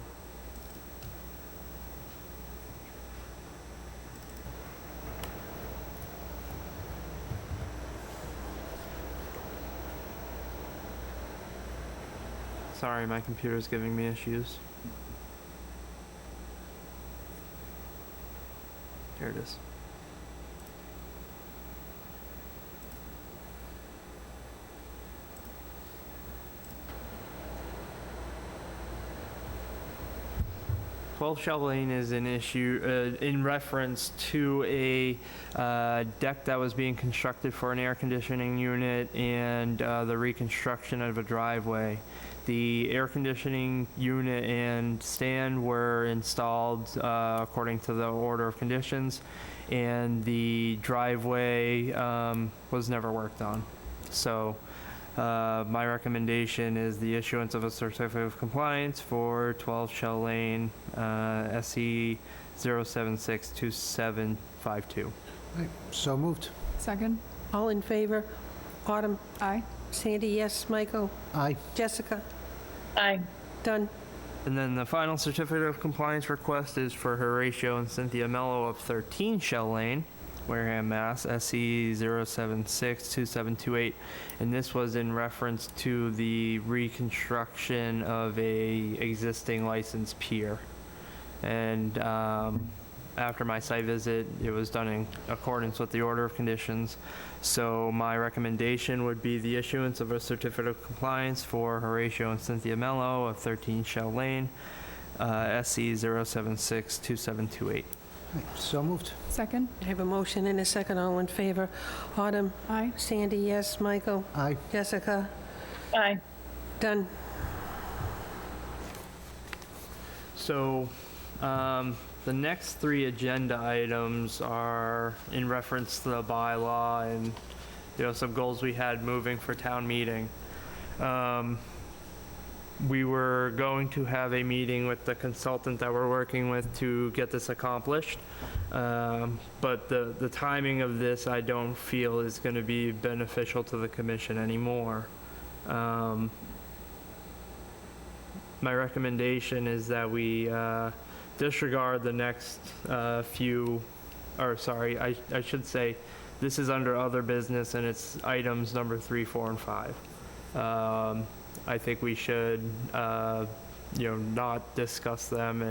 Sorry, my computer's giving me issues. Here it is. Shell Lane is an issue in reference to a deck that was being constructed for an air conditioning unit and the reconstruction of a driveway. The air conditioning unit and stand were installed according to the order of conditions, and the driveway was never worked on. So my recommendation is the issuance of a certificate of compliance for 12 Shell Lane, SE 0762752. Right, so moved. Second? All in favor? Autumn? Aye. Sandy, yes. Michael? Aye. Jessica? Aye. Done. And then the final certificate of compliance request is for Horatio and Cynthia Mello of 13 Shell Lane, Wareham, Mass, SE 0762728. And this was in reference to the reconstruction of a existing licensed pier. And after my site visit, it was done in accordance with the order of conditions. So my recommendation would be the issuance of a certificate of compliance for Horatio and Cynthia Mello of 13 Shell Lane, SE 0762728. Right, so moved. Second? I have a motion and a second. All in favor? Autumn? Aye. Sandy, yes. Michael? Aye. Jessica? Aye. Done. So, the next three agenda items are in reference to the bylaw and, some goals we had moving for town meeting. We were going to have a meeting with the consultant that we're working with to get this accomplished. But the timing of this, I don't feel is going to be beneficial to the commission anymore. My recommendation is that we disregard the next I should say, this is under other business and it's items number 3, 4, and 5. I think we should, not discuss them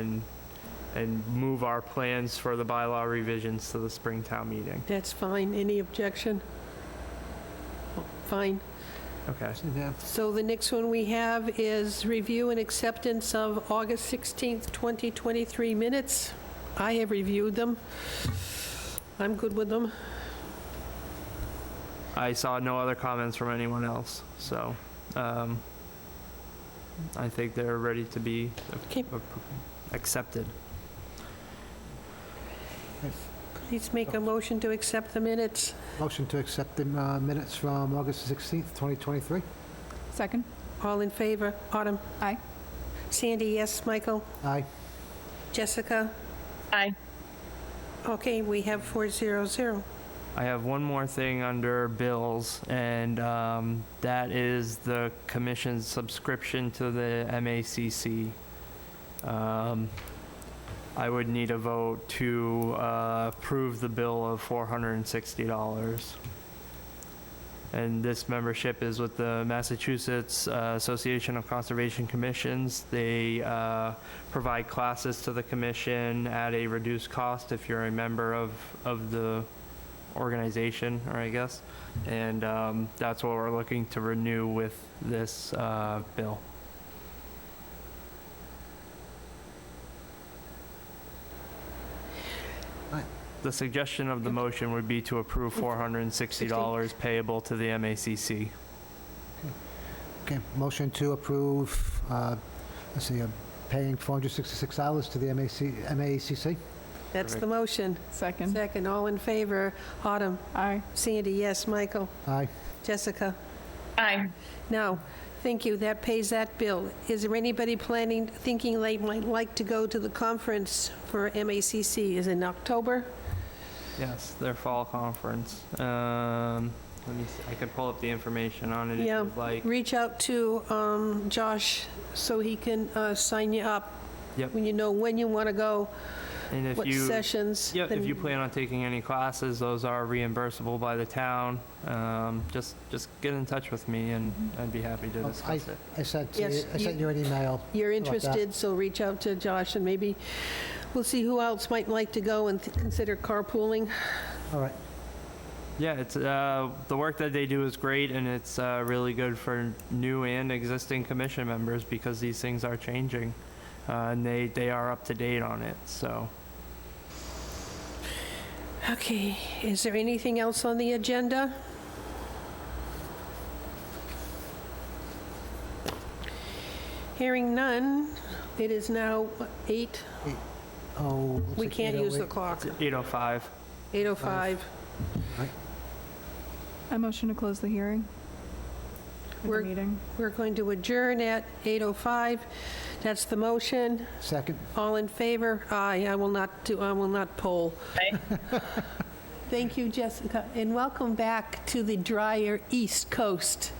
and move our plans for the bylaw revisions to the Springtown meeting. That's fine. Any objection? Fine. Okay. Yeah. So the next one we have is review and acceptance of August 16th, 2023 minutes. I have reviewed them. I'm good with them. I saw no other comments from anyone else, so I think they're ready to be accepted. Please make a motion to accept the minutes. Motion to accept the minutes from August 16th, 2023. Second? All in favor? Autumn? Aye. Sandy, yes. Michael? Aye. Jessica? Aye. Okay, we have 400. I have one more thing under bills, and that is the commission's subscription to the MACC. I would need a vote to approve the bill of $460. And this membership is with the Massachusetts Association of Conservation Commissions. They provide classes to the commission at a reduced cost if you're a member of the organization, or I guess. And that's what we're looking to renew with this bill. The suggestion of the motion would be to approve $460 payable to the MACC. Okay, motion to approve, paying $466 to the MACC. That's the motion. Second? Second, all in favor? Autumn? Aye. Sandy, yes. Michael? Aye. Jessica? Aye. Now, thank you, that pays that bill. Is there anybody thinking they might like to go to the conference for MACC? Is it in October? Yes, their fall conference. Let me see. I can pull up the information on it if Yeah, you'd like. reach out to Josh so he can sign you up. Yep. When you know when you want to go. And if what you sessions. Yep, if then- you plan on taking any classes, those are reimbursable by the town. Just get in touch with me, and I'd be happy to discuss it. I sent Yes, you an email. You're about that. interested, so reach out to Josh, and maybe we'll see who else might like to go and consider carpooling. All right. Yeah, it's the work that they do is great, and it's really good for new and existing commission members because these things are changing, and they are up to date on it. So. Okay, is there anything else on the agenda? Hearing none, it is now what, 8? Oh. looks We like can't use the 8:08. clock. 8:05. 8:05. I motion to close the hearing. Or We're- the meeting. We're going to adjourn at 8:05. That's the motion. Second. All in favor? Aye, I will not poll. Thank you, Jessica, and welcome back to the drier East Coast.